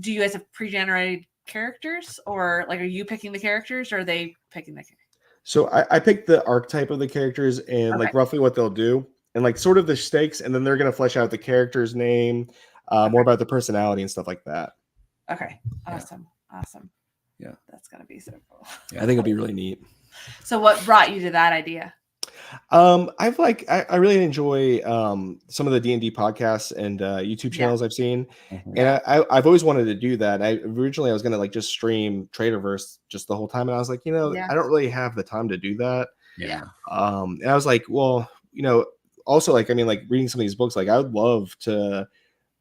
Do you guys have pre-generated characters, or like, are you picking the characters, or are they picking the characters? So I picked the archetype of the characters and like roughly what they'll do. and like sort of the stakes, and then they're going to flesh out the character's name, more about the personality and stuff like that. Okay. Awesome. Yeah. That's going to be so cool. I think it'll be really neat. So what brought you to that idea? I really enjoy some of the D&D podcasts and YouTube channels I've seen, and I've always wanted to do that. Originally I was gonna like just stream Traderverse just the whole time, and I was like, I don't really have the time to do that. Yeah. And I was like, well, also like like reading some of these books, like I would love to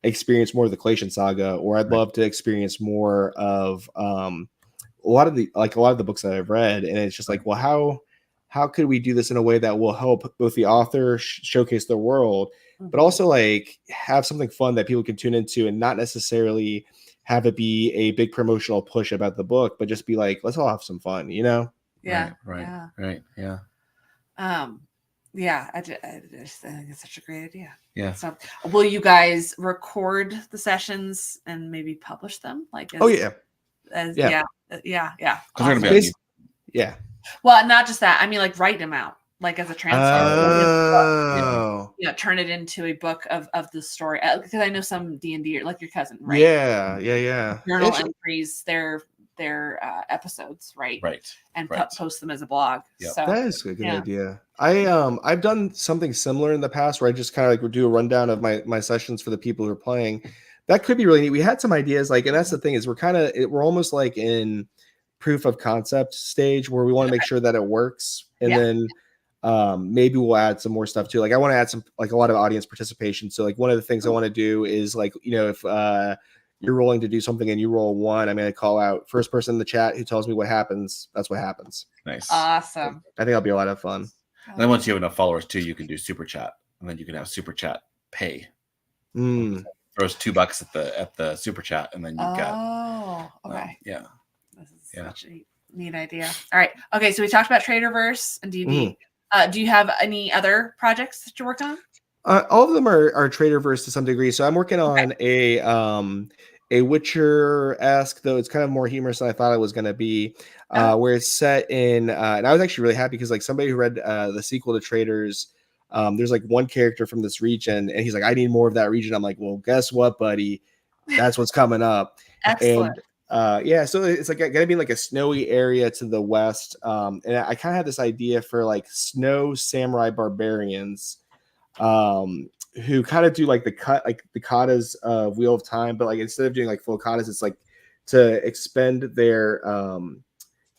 experience more of the Clatian saga, or I'd love to experience more of a lot of the books that I've read, and it's just like, well, how could we do this in a way that will help both the author showcase their world, but also like have something fun that people can tune into, and not necessarily have it be a big promotional push about the book, but just be like, let's all have some fun, Yeah. Right. Yeah. Yeah. I think it's such a great idea. Yeah. So will you guys record the sessions and maybe publish them? Like, Yeah. Because they're gonna be yeah. Well, not just that. I mean, like write them out, like as a transcript. Turn it into a book of the story. Because I know some D&D, like your cousin, right? Yeah. Journal entries, their episodes, right? Right. And post them as a blog. Yep. So that is a good idea. I've done something similar in the past where I just kind of like would do a rundown of my sessions for the people who are playing. That could be really neat. We had some ideas, like, and that's the thing is we're almost like in proof of concept stage where we want to make sure that it works, and then maybe we'll add some more stuff too. Like I want to add some, like, a lot of audience participation. So like one of the things I want to do is like, if you're rolling to do something and you roll 1, I'm going to call out first person in the chat who tells me what happens. That's what happens. Nice. Awesome. I think that'll be a lot of fun. And then once you have enough followers too, you can do super chat, and then you can have super chat pay. Throws $2 at the super chat, and then you've got. Okay. Yeah. This is such a neat idea. All right. Okay. So we talked about Traderverse and D&D. Do you have any other projects that you're working on? All of them are Traderverse to some degree. So I'm working on a Witcher-esque, though it's kind of more humorous than I thought it was going to be, where it's set in, and I was actually really happy because like somebody who read the sequel to Traders, there's like one character from this region, and he's like, I need more of that region. I'm like, well, guess what, buddy? That's what's coming up. Excellent. And so it's like gonna be like a snowy area to the west, and I kind of had this idea for like snow samurai barbarians, who kind of do like the katas of Wheel of Time, but like instead of doing like full katas, it's like to expend their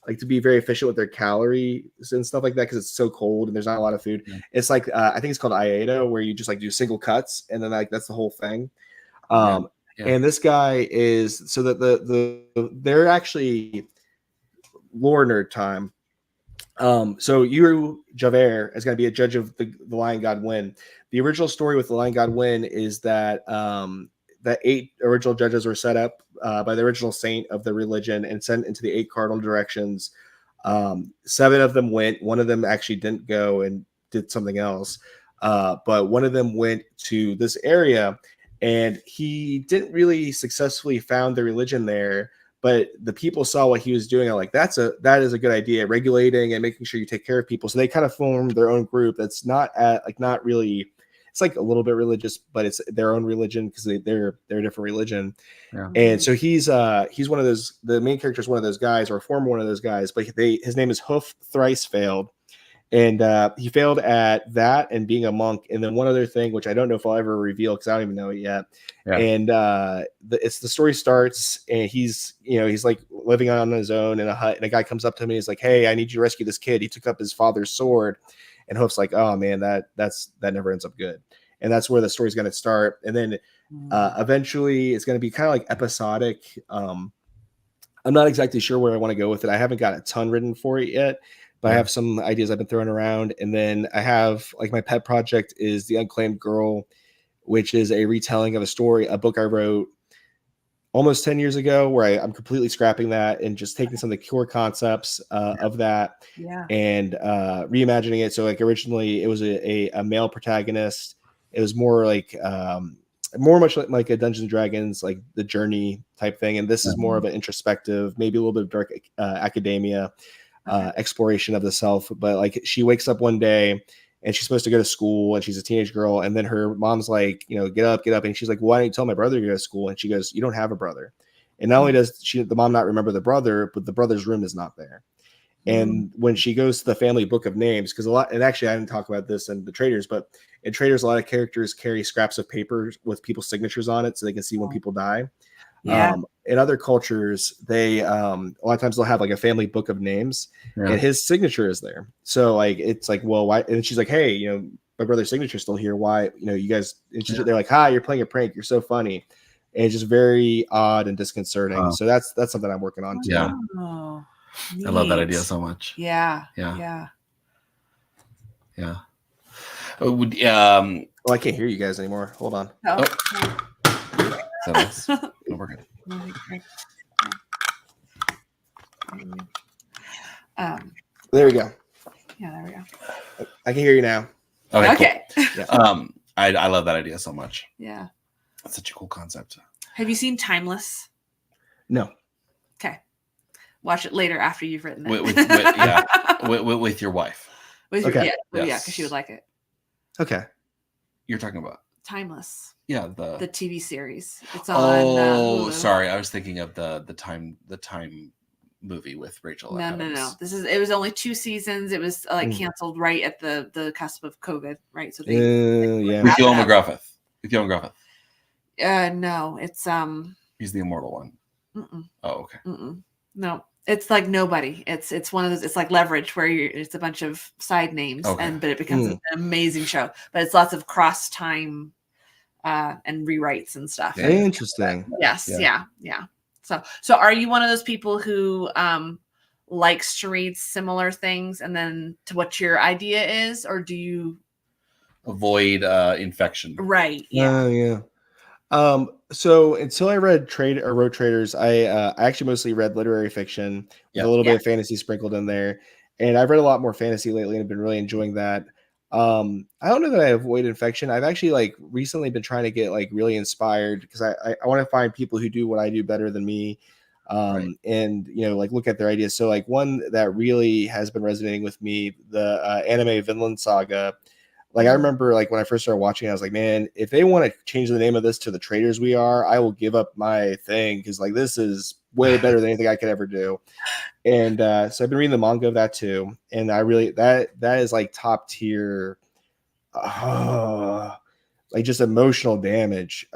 like to be very efficient with their calories and stuff like that, because it's so cold and there's not a lot of food. It's like I think it's called Iato, where you just like do single cuts, and then like that's the whole thing. And this guy is, so that they're actually lore nerd time. So Yuru Javert is going to be a judge of the Lion God Win. The original story with the Lion God Win is that the 8 original judges were set up by the original saint of the religion and sent into the 8 cardinal directions. 7 of them went. 1 of them actually didn't go and did something else. But 1 of them went to this area, and he didn't really successfully found the religion there. But the people saw what he was doing. I'm like, that is a good idea, regulating and making sure you take care of people. So they kind of formed their own group that's not really, it's like a little bit religious, but it's their own religion because they're a different religion. Yeah. And so he's one of those, the main character is one of those guys, or a former one of those guys, but his name is Hoof Thrice Failed. And he failed at that and being a monk. And then one other thing, which I don't know if I'll ever reveal because I don't even know it yet. Yeah. And the story starts, and he's like living on his own in a hut, and a guy comes up to him and he's like, "Hey, I need you to rescue this kid. He took up his father's sword." And Hoof's like, "Oh man, that never ends up good." And that's where the story's going to start. And then eventually it's going to be kind of like episodic. I'm not exactly sure where I want to go with it. I haven't got a ton written for it yet. But I have some ideas I've been throwing around. And then I have, like, my pet project is The Unclaimed Girl, which is a retelling of a book I wrote almost 10 years ago, where I'm completely scrapping that and just taking some of the core concepts of that and reimagining it. So like originally it was a male protagonist. It was more like more much like a Dungeons and Dragons, like the journey type thing. And this is more of an introspective, maybe a little bit of dark academia exploration of the self. But like she wakes up one day and she's supposed to go to school, and she's a teenage girl, and then her mom's like, get up, and she's like, why don't you tell my brother to go to school? And she goes, you don't have a brother. And not only does the mom not remember the brother, but the brother's room is not there. And when she goes to the family book of names, because and actually I didn't talk about this in the Traders, but in Traders, a lot of characters carry scraps of paper with people's signatures on it so they can see when people die. Yeah. In other cultures, they a lot of times they'll have like a family book of names, and his signature is there. So like it's like, well, why? And she's like, hey, my brother's signature is still here. Why? You guys? They're like, hi, you're playing a prank. You're so funny. And it's just very odd and disconcerting. So that's something I'm working on too. Yeah. Oh, I love that idea so much. Yeah. Oh, well, I can't hear you guys anymore. Hold on. We're good. There we go. Yeah, there we go. I can hear you now. Okay. Cool. Yeah. I love that idea so much. Yeah. That's such a cool concept. Have you seen Timeless? No. Okay. Watch it later after you've written it. With your wife. Okay. Because she would like it. Okay. You're talking about Timeless. Yeah, the TV series. It's on. Sorry, I was thinking of the time movie with Rachel. No. It was only 2 seasons. It was canceled right at the cusp of COVID, right? So they with Ewan McGruff. No, it's he's the immortal one. Mm-mm. Oh, okay. No, it's like Nobody. It's one of those. It's like Leverage, where it's a bunch of side names, but it becomes an amazing show. But it's lots of cross time and rewrites and stuff. Interesting. Yes. Yeah. So are you one of those people who likes to read similar things and then to what your idea is, or do you avoid infection? Right. Yeah. So until I wrote Traders, I actually mostly read literary fiction with a little bit of fantasy sprinkled in there. And I've read a lot more fantasy lately and I've been really enjoying that. I don't know that I avoid infection. I've actually recently been trying to get really inspired because I want to find people who do what I do better than me. And look at their ideas. So one that really has been resonating with me, the anime Vinland Saga. I remember when I first started watching, I was like, man, if they want to change the name of this to The Traders We Are, I will give up my thing because this is way better than anything I could ever do. And so I've been reading the manga of that too. And I really that is top tier, just emotional damage,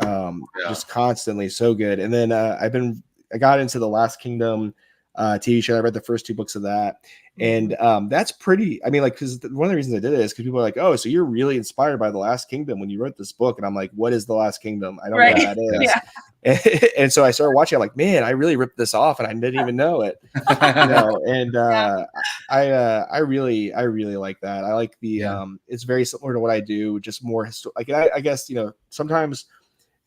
just constantly so good. And then I got into the Last Kingdom TV show. I read the first 2 books of that. And that's pretty, because one of the reasons I did it is because people are like, oh, so you're really inspired by The Last Kingdom when you wrote this book. And I'm like, what is The Last Kingdom? I don't know what that is. Yeah. And so I started watching. I'm like, man, I really ripped this off and I didn't even know it. I really like that. I like the, it's very similar to what I do, just more I guess, sometimes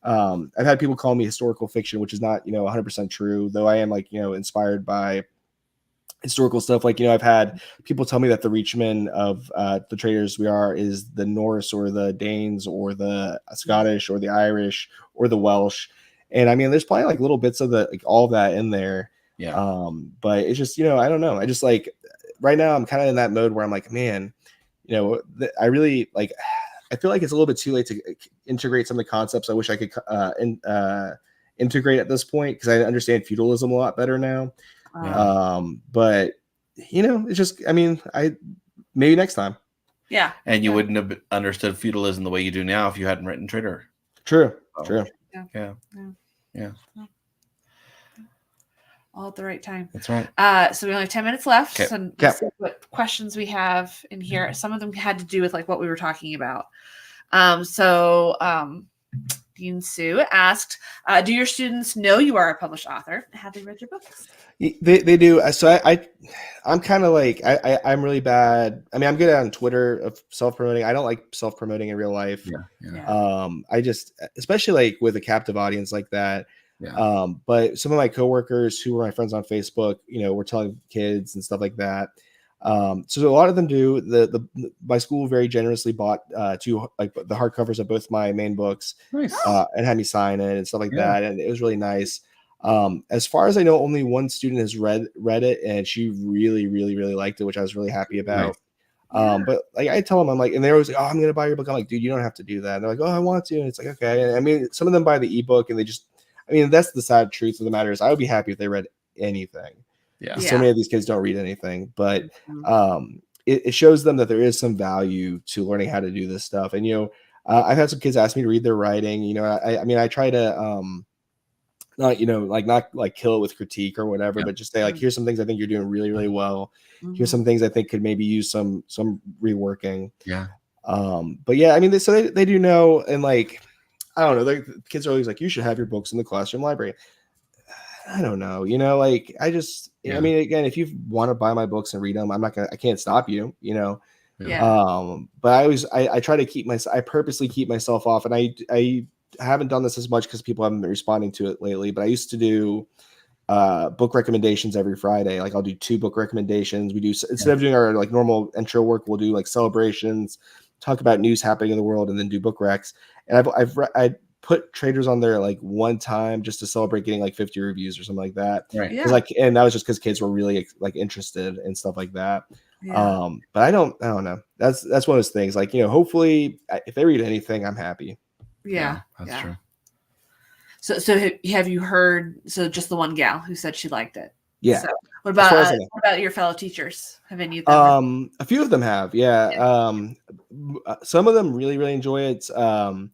I've had people call me historical fiction, which is not, 100% true, though I am inspired by historical stuff. I've had people tell me that the Reachmen of The Traders We Are is the Norse or the Danes or the Scottish or the Irish or the Welsh. And there's probably little bits of all of that in there. Yeah. But it's just, I don't know. I just right now I'm kind of in that mode where I'm like, man, I really I feel like it's a little bit too late to integrate some of the concepts I wish I could integrate at this point because I understand feudalism a lot better now. But it's just, maybe next time. Yeah. And you wouldn't have understood feudalism the way you do now if you hadn't written Trader. True. Yeah. All at the right time. That's right. So we only have 10 minutes left. Okay. So let's see what questions we have in here. Some of them had to do with what we were talking about. Dean Sue asked, do your students know you are a published author? Have they read your books? They do. So I'm kind of I'm really bad. I'm good on Twitter of self-promoting. I don't like self-promoting in real life. Yeah. I just, especially with a captive audience like that. Yeah. But some of my coworkers who were my friends on Facebook, were telling kids and stuff like that. So a lot of them do. My school very generously bought 2 the hardcovers of both my main books. Nice. And had me sign it and stuff like that, and it was really nice. As far as I know, only one student has read it, and she really, really, really liked it, which I was really happy about. But like I tell them, I'm like, and they're always like, oh, I'm gonna buy your book. I'm like, dude, you don't have to do that. And they're like, oh, I want to. And it's like, okay. And I mean, some of them buy the ebook and they just, I mean, that's the sad truth of the matter is I would be happy if they read anything. Yeah. So many of these kids don't read anything, but Mm-hmm. It shows them that there is some value to learning how to do this stuff. And, I've had some kids ask me to read their writing. I mean, I try to, not like kill it with critique or whatever, but just say like, here's some things I think you're doing really, really well. Here's some things I think could maybe use some reworking. Yeah. But yeah, I mean, they do know. And like, I don't know, the kids are always like, you should have your books in the classroom library. I don't know, like I just, I mean, again, if you want to buy my books and read them, I can't stop you, Yeah. But I try to I purposely keep myself off, and I haven't done this as much because people haven't been responding to it lately, but I used to do book recommendations every Friday. Like I'll do 2 book recommendations. We do, instead of doing our like normal intro work, we'll do like celebrations, talk about news happening in the world, and then do book recs. And I put Traders on there like one time just to celebrate getting like 50 reviews or something like that. Right. Yeah. And that was just because kids were really like interested in stuff like that. Yeah. But I don't know. That's one of those things. Like, hopefully if they read anything, I'm happy. Yeah. That's true. So have you heard? So just the one gal who said she liked it. Yeah. So what about your fellow teachers? Have any of them? A few of them have. Yeah. Some of them really, really enjoy it. So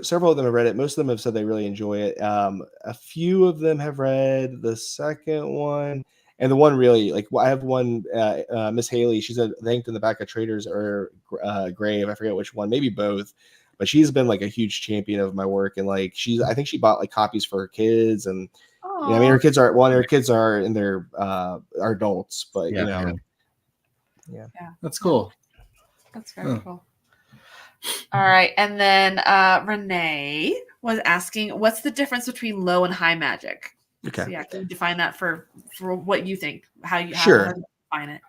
several of them have read it. Most of them have said they really enjoy it. A few of them have read the second one, and the one really I have one, Miss Haley. She's thanked in the back of Traders or Grave. I forget which one, maybe both, but she's been like a huge champion of my work. And like, I think she bought like copies for her kids. And, I mean, her kids are in their, are adults, but yeah. That's cool. That's very cool. All right. And then Renee was asking, what's the difference between low and high magic? Okay. So can you define that for what you think? How you define it?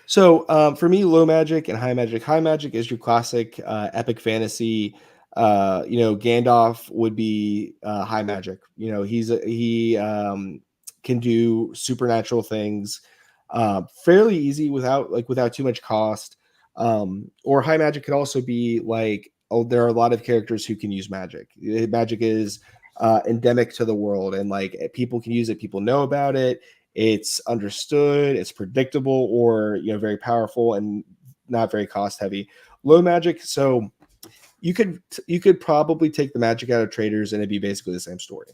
So for me, low magic and high magic is your classic epic fantasy. Gandalf would be high magic. He can do supernatural things fairly easy without too much cost. Or high magic could also be like, there are a lot of characters who can use magic. Magic is endemic to the world, and like people can use it. People know about it. It's understood. It's predictable, or very powerful and not very cost heavy. Low magic, so you could probably take the magic out of Traders, and it'd be basically the same story.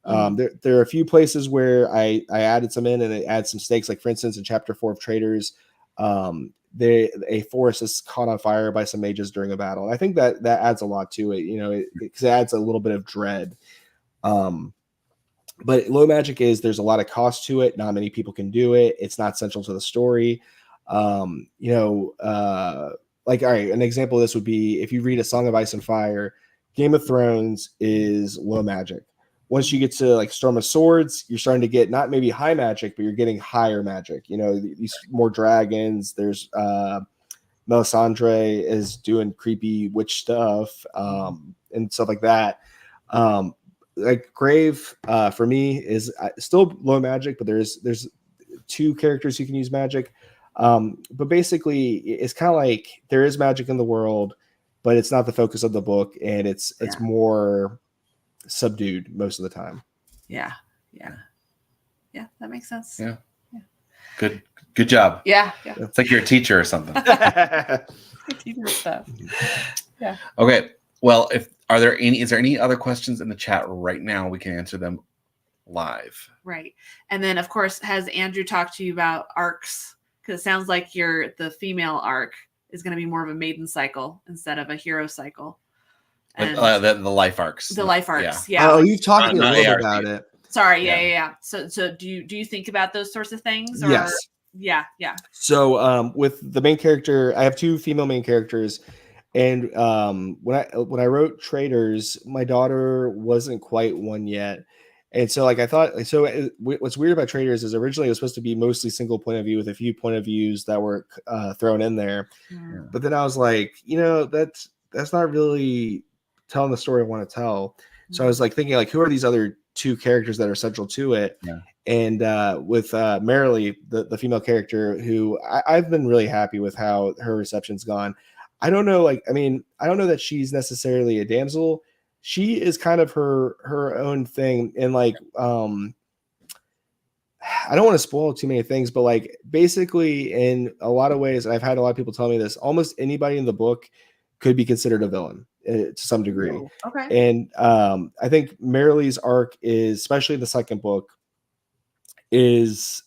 There are a few places where I added some in, and it adds some stakes. Like for instance, in chapter 4 of Traders, a forest is caught on fire by some mages during a battle. And I think that adds a lot to it, because it adds a little bit of dread. But low magic there's a lot of cost to it. Not many people can do it. It's not central to the story. All right, an example of this would be if you read A Song of Ice and Fire, Game of Thrones is low magic. Once you get to like Storm of Swords, you're starting to get not maybe high magic, but you're getting higher magic. These more dragons. There's Melisandre is doing creepy witch stuff and stuff like that. Like Grave for me is still low magic, but there's 2 characters who can use magic. But basically, it's kind of like there is magic in the world, but it's not the focus of the book, and it's more subdued most of the time. Yeah, that makes sense. Yeah. Good job. Yeah. It's like you're a teacher or something. Teacher stuff. Yeah. Okay. Well, is there any other questions in the chat right now? We can answer them live. Right. And then of course, has Andrew talked to you about arcs? Because it sounds like the female arc is going to be more of a maiden cycle instead of a hero cycle. And the life arcs. The life arcs. Yeah. Oh, you've talked to me a little bit about it. Sorry. Yeah. So do you think about those sorts of things? Or? Yes. Yeah. So with the main character, I have 2 female main characters. And when I wrote Traders, my daughter wasn't quite one yet. And so like I thought, so what's weird about Traders is originally it was supposed to be mostly single point of view with a few point of views that were thrown in there. Yeah. But then I was like, that's not really telling the story I want to tell. So I was like thinking like, who are these other two characters that are central to it. Yeah. And with Marilee, the female character, who I've been really happy with how her reception's gone. I don't know, I don't know that she's necessarily a damsel. She is kind of her own thing, and I don't want to spoil too many things, but basically in a lot of ways, and I've had a lot of people tell me this, almost anybody in the book could be considered a villain to some degree. Ooh, okay. And I think Marilee's arc is, especially in the second book, is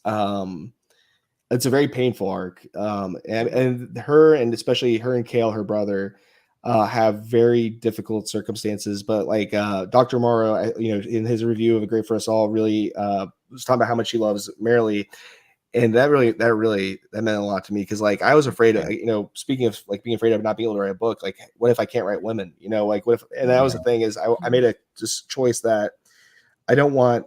it's a very painful arc. And her, and especially her and Kale, her brother, have very difficult circumstances. But Dr. Morrow, in his review of A Great for Us All, really was talking about how much he loves Marilee. And that meant a lot to me, because I was afraid of, speaking of being afraid of not being able to write a book, what if I can't write women? What if, and that was the thing, is I made a just choice that I don't want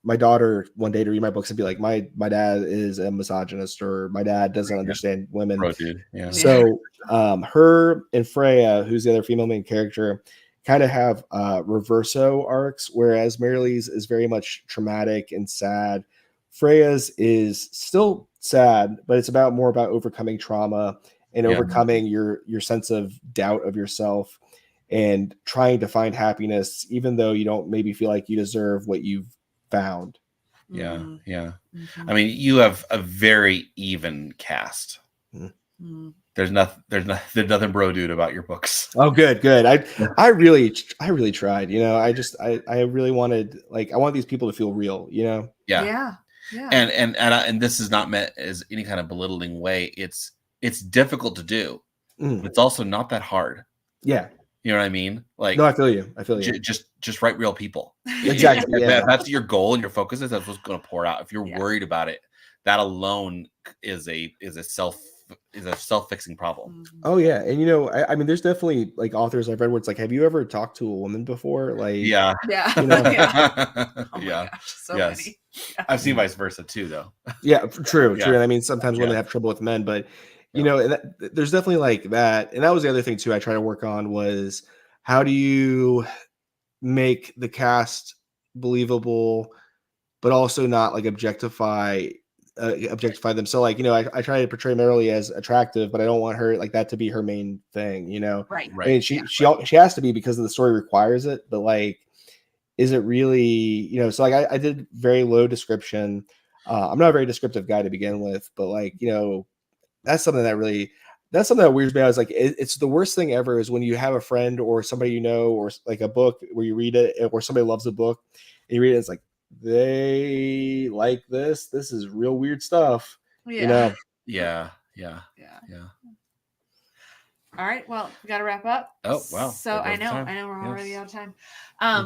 my daughter one day to read my books and be like, my dad is a misogynist, or my dad doesn't understand women. Bro, dude. Yeah. So her and Freya, who's the other female main character, kind of have reverso arcs, whereas Marilee's is very much traumatic and sad. Freya's is still sad, but it's more about overcoming trauma and overcoming your sense of doubt of yourself and trying to find happiness, even though you don't maybe feel like you deserve what you've found. Yeah. Mm-hmm. I mean, you have a very even cast. Mm-hmm. There's nothing bro dude about your books. Oh, good. I really tried. I really wanted, I want these people to feel real. Yeah. And this is not meant as any kind of belittling way. It's difficult to do. But it's also not that hard. Yeah. You know what I mean? No, I feel you. Just write real people. Exactly. If that's your goal and your focus is, that's what's going to pour out. If you're worried about it, that alone is a self-fixing problem. Oh yeah. And I mean, there's definitely authors I've read where it's have you ever talked to a woman before? Yeah. Oh yeah. Gosh, so many. Yeah. I've seen vice versa too, though. Yeah, true. And I mean, sometimes women have trouble with men, but and there's definitely that. And that was the other thing too I try to work on, was how do you make the cast believable, but also not objectify them. So I try to portray Marilee as attractive, but I don't want her that to be her main thing. Right. I mean, she has to be, because the story requires it, but is it really, so I did very low description. I'm not a very descriptive guy to begin with, but that's something that weirds me out. Is it's the worst thing ever is when you have a friend or somebody or a book where you read it, or somebody loves a book and you read it, it's they like this is real weird stuff. Yeah. Yeah. All right, well, we got to wrap up. Oh, wow. So I know we're already out of time.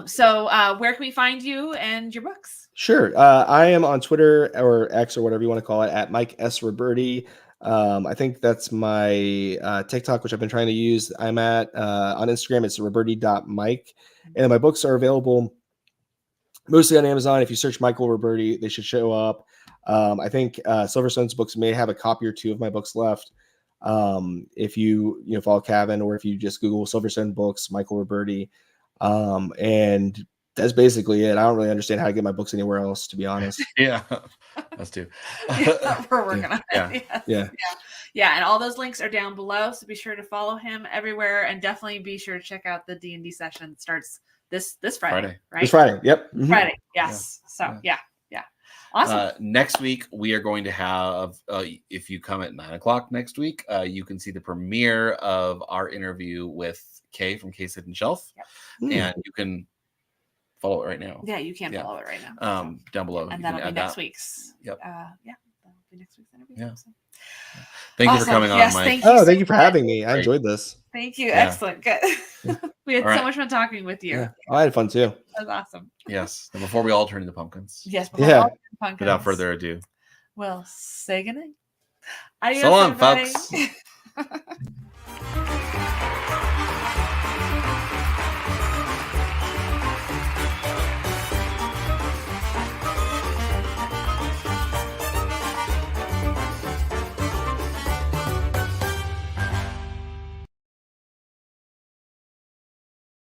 So where can we find you and your books? Sure. I am on Twitter, or X, or whatever you want to call it, at Mike S. Roberti. I think that's my TikTok, which I've been trying to use. I'm at on Instagram, it's roberti.mike. And my books are available mostly on Amazon. If you search Michael Roberti, they should show up. I think Silverstone's books may have a copy or two of my books left. If you follow Kevin, or if you just Google Silverstone books, Michael Roberti. And that's basically it. I don't really understand how to get my books anywhere else, to be honest. Yeah, us too. We're working on it. Yeah. And all those links are down below, so be sure to follow him everywhere, and definitely be sure to check out the D&D session. It starts this Friday, right? This Friday. Yep. Mm-hmm. Friday. Yes. Yeah. Awesome. Next week we are going to have, if you come at 9:00 next week, you can see the premiere of our interview with Kay from Kay's Hidden Shelf. Yep. And you can follow it right now. Yeah, you can follow it right now. Down below. And that'll be next week's. Yep. That'll be next week's interview. Yeah. So. Thank you for coming on, Mike. Thank you for having me. I enjoyed this. Thank you. Yeah. Excellent. Good. We had so much fun talking with you. Yeah. I had fun too. That was awesome. Yes. And before we all turn into pumpkins. Yes. Before we all turn into pumpkins. Without further ado. Well, say goodnight. Adios, so long, everybody. folks.